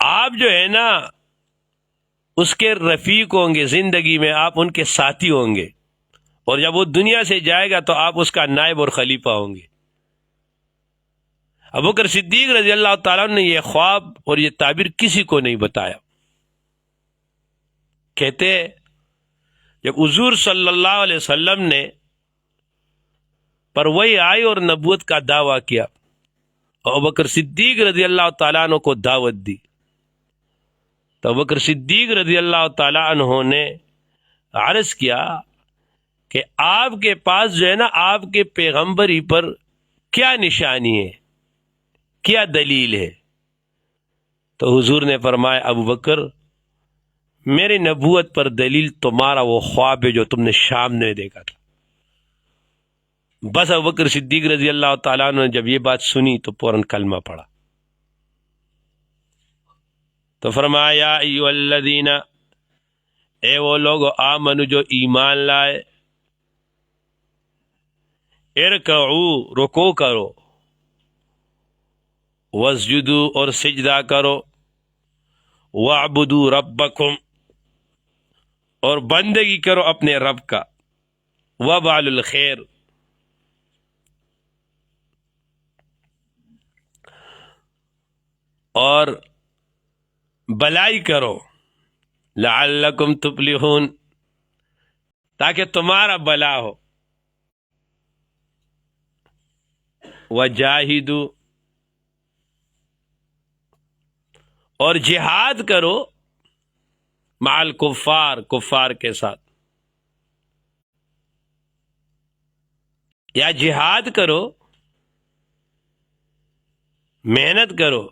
آپ جو ہے نا اس کے رفیق ہوں گے، زندگی میں آپ ان کے ساتھی ہوں گے، اور جب وہ دنیا سے جائے گا تو آپ اس کا نائب اور خلیفہ ہوں گے۔ ابوبکر صدیق رضی اللہ تعالیٰ نے یہ خواب اور یہ تعبیر کسی کو نہیں بتایا۔ کہتے جب حضور صلی اللہ علیہ وسلم نے پر وہی آئی اور نبوت کا دعویٰ کیا اور ابوبکر صدیق رضی اللہ تعالیٰ عنہ کو دعوت دی، تو ابوبکر صدیق رضی اللہ تعالیٰ عنہ نے عرض کیا کہ آپ کے پاس جو ہے نا آپ کے پیغمبری پر کیا نشانی ہے، کیا دلیل ہے؟ تو حضور نے فرمایا ابوبکر میری نبوت پر دلیل تمہارا وہ خواب ہے جو تم نے شام میں دیکھا تھا۔ بس ابوبکر صدیق رضی اللہ تعالیٰ عنہ نے جب یہ بات سنی تو فوراً کلمہ پڑھا۔ تو فرمایا یا ایھا الذین، اے وہ لوگ آمنو جو ایمان لائے، ارکعوا رکوع کرو، واسجدوا اور سجدہ کرو، واعبدوا ربکم اور بندگی کرو اپنے رب کا، وافعلوا الخیر اور بلائی کرو، لعلکم تفلحون تاکہ تمہارا بلا ہو، وجاہدوا اور جہاد کرو مع الکفار، کفار کے ساتھ، یا جہاد کرو محنت کرو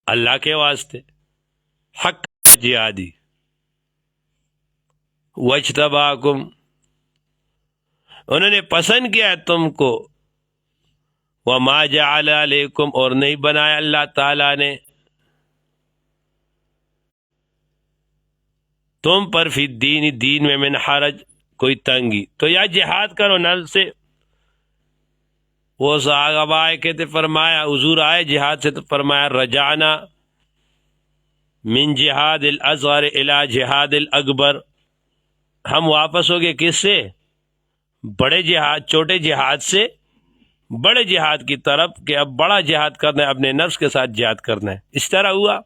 اللہ کے واسطے، حق جہادی، واجتباکم انہوں نے پسند کیا تم کو، وما جعل علیکم اور نہیں بنایا اللہ تعالیٰ نے تم پر فی الدین، دین میں من حرج کوئی تنگی، تو یا جہاد کرو نفس سے۔ وہ صحابہ آئے کہتے فرمایا حضور آئے جہاد سے تو فرمایا رجعنا من جہاد الاصغر الی جہاد الاکبر، ہم واپس ہو گئے کس سے؟ بڑے جہاد، چھوٹے جہاد سے بڑے جہاد کی طرف، کہ اب بڑا جہاد کرنا ہے، اپنے نفس کے ساتھ جہاد کرنا ہے۔ اس طرح ہوا۔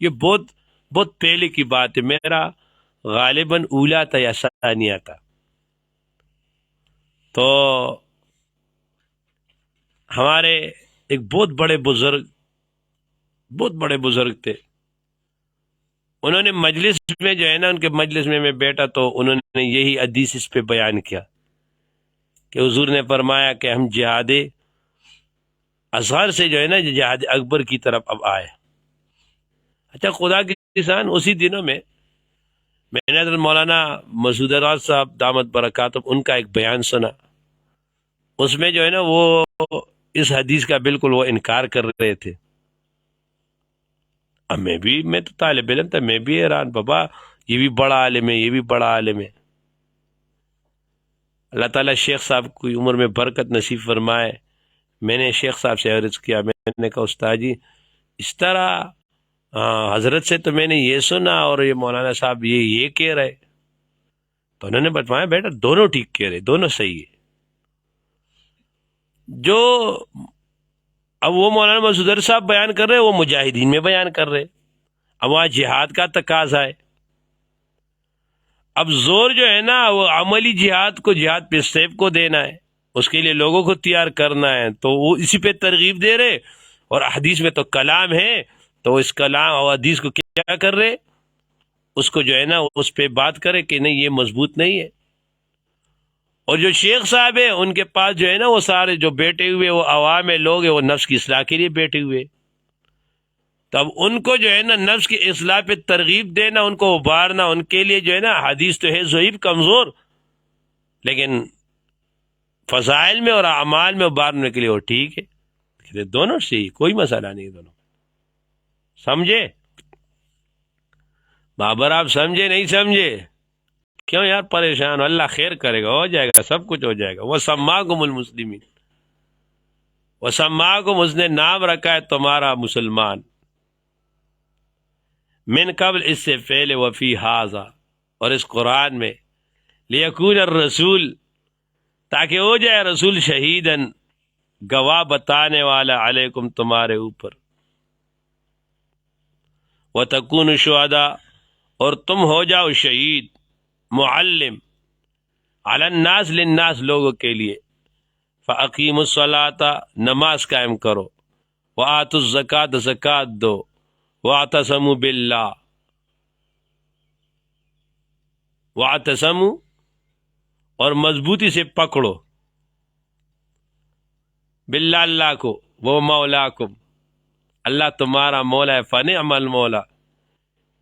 یہ بہت پہلے کی بات ہے، میرا غالباً اولا تھا یا ثانیہ تھا۔ تو ہمارے ایک بہت بڑے بزرگ تھے، انہوں نے مجلس میں جو ہے نا، ان کے مجلس میں بیٹھا تو انہوں نے یہی حدیث اس پہ بیان کیا کہ حضور نے فرمایا کہ ہم جہاد اصغر سے جو ہے نا جہاد اکبر کی طرف اب آئے۔ اچھا خدا کے کسان، اسی دنوں میں نے حضرت مولانا مسعود راز صاحب دامت برکاتہم ان کا ایک بیان سنا، اس میں جو ہے نا وہ اس حدیث کا بالکل وہ انکار کر رہے تھے۔ اب میں تو طالب علم تھا، میں بھی حیران، بابا یہ بھی بڑا عالم ہے، یہ بھی بڑا عالم ہے۔ اللہ تعالیٰ شیخ صاحب کی عمر میں برکت نصیب فرمائے۔ میں نے شیخ صاحب سے عرض کیا، میں نے کہا استاد جی اس طرح حضرت سے تو میں نے یہ سنا اور یہ مولانا صاحب یہ کہہ رہے، تو انہوں نے بتایا بیٹا دونوں ٹھیک کہہ رہے، دونوں صحیح ہے۔ جو اب وہ مولانا مسعود صاحب بیان کر رہے وہ مجاہدین میں بیان کر رہے، اب وہاں جہاد کا تقاضا ہے۔ اب زور جو ہے نا وہ عملی جہاد کو، جہاد پہ سیف کو دینا ہے، اس کے لیے لوگوں کو تیار کرنا ہے، تو وہ اسی پہ ترغیب دے رہے، اور حدیث میں تو کلام ہے، تو اس کلام اور حدیث کو کیا کر رہے، اس کو جو ہے نا اس پہ بات کرے کہ نہیں یہ مضبوط نہیں ہے۔ اور جو شیخ صاحب ہیں ان کے پاس جو ہے نا وہ سارے جو بیٹھے ہوئے وہ عوام لوگ ہیں، وہ نفس کی اصلاح کے لیے بیٹھے ہوئے، تب ان کو جو ہے نا نفس کی اصلاح پہ ترغیب دینا، ان کو ابھارنا، ان کے لیے جو ہے نا حدیث تو ہے ضعیف کمزور، لیکن فضائل میں اور اعمال میں ابھارنے کے لیے وہ ٹھیک ہے۔ دونوں صحیح، کوئی مسئلہ نہیں، دونوں سمجھے بابر؟ آپ سمجھے نہیں سمجھے؟ کیوں یار پریشان ہو؟ اللہ خیر کرے گا، ہو جائے گا، سب کچھ ہو جائے گا۔ وَسَمَّاكُمُ الْمُسْلِمِينَ، وَسَمَّاكُمْ اس نے نام رکھا ہے تمہارا مسلمان، من قبل اس سے پہلے، وفی ھذا اور اس قرآن میں، لیکون الرسول، تاکہ ہو جائے رسول شہیدن، گواہ بتانے والا، علیکم تمہارے اوپر، وتکونوا شہداء، اور تم ہو جاؤ شہید، معلم، علی الناس للناس، لوگوں کے لیے، فاقیموا الصلاۃ، نماز قائم کرو، وآتوا الزکاۃ، زکوٰۃ دو، واعتصموا باللہ، واعتصموا، اور مضبوطی سے پکڑو، باللہ، اللہ کو، وہ مولاکم، اللہ تمہارا مولا ہے، فنعم المولا،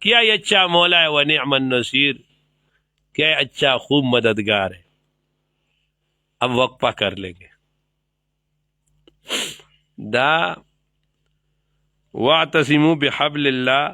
کیا یہ اچھا مولا ہے، ونعم النصیر، کیا یہ اچھا خوب مددگار ہے۔ اب وقفہ کر لیں گے۔ دا واعتصموا بحبل اللہ،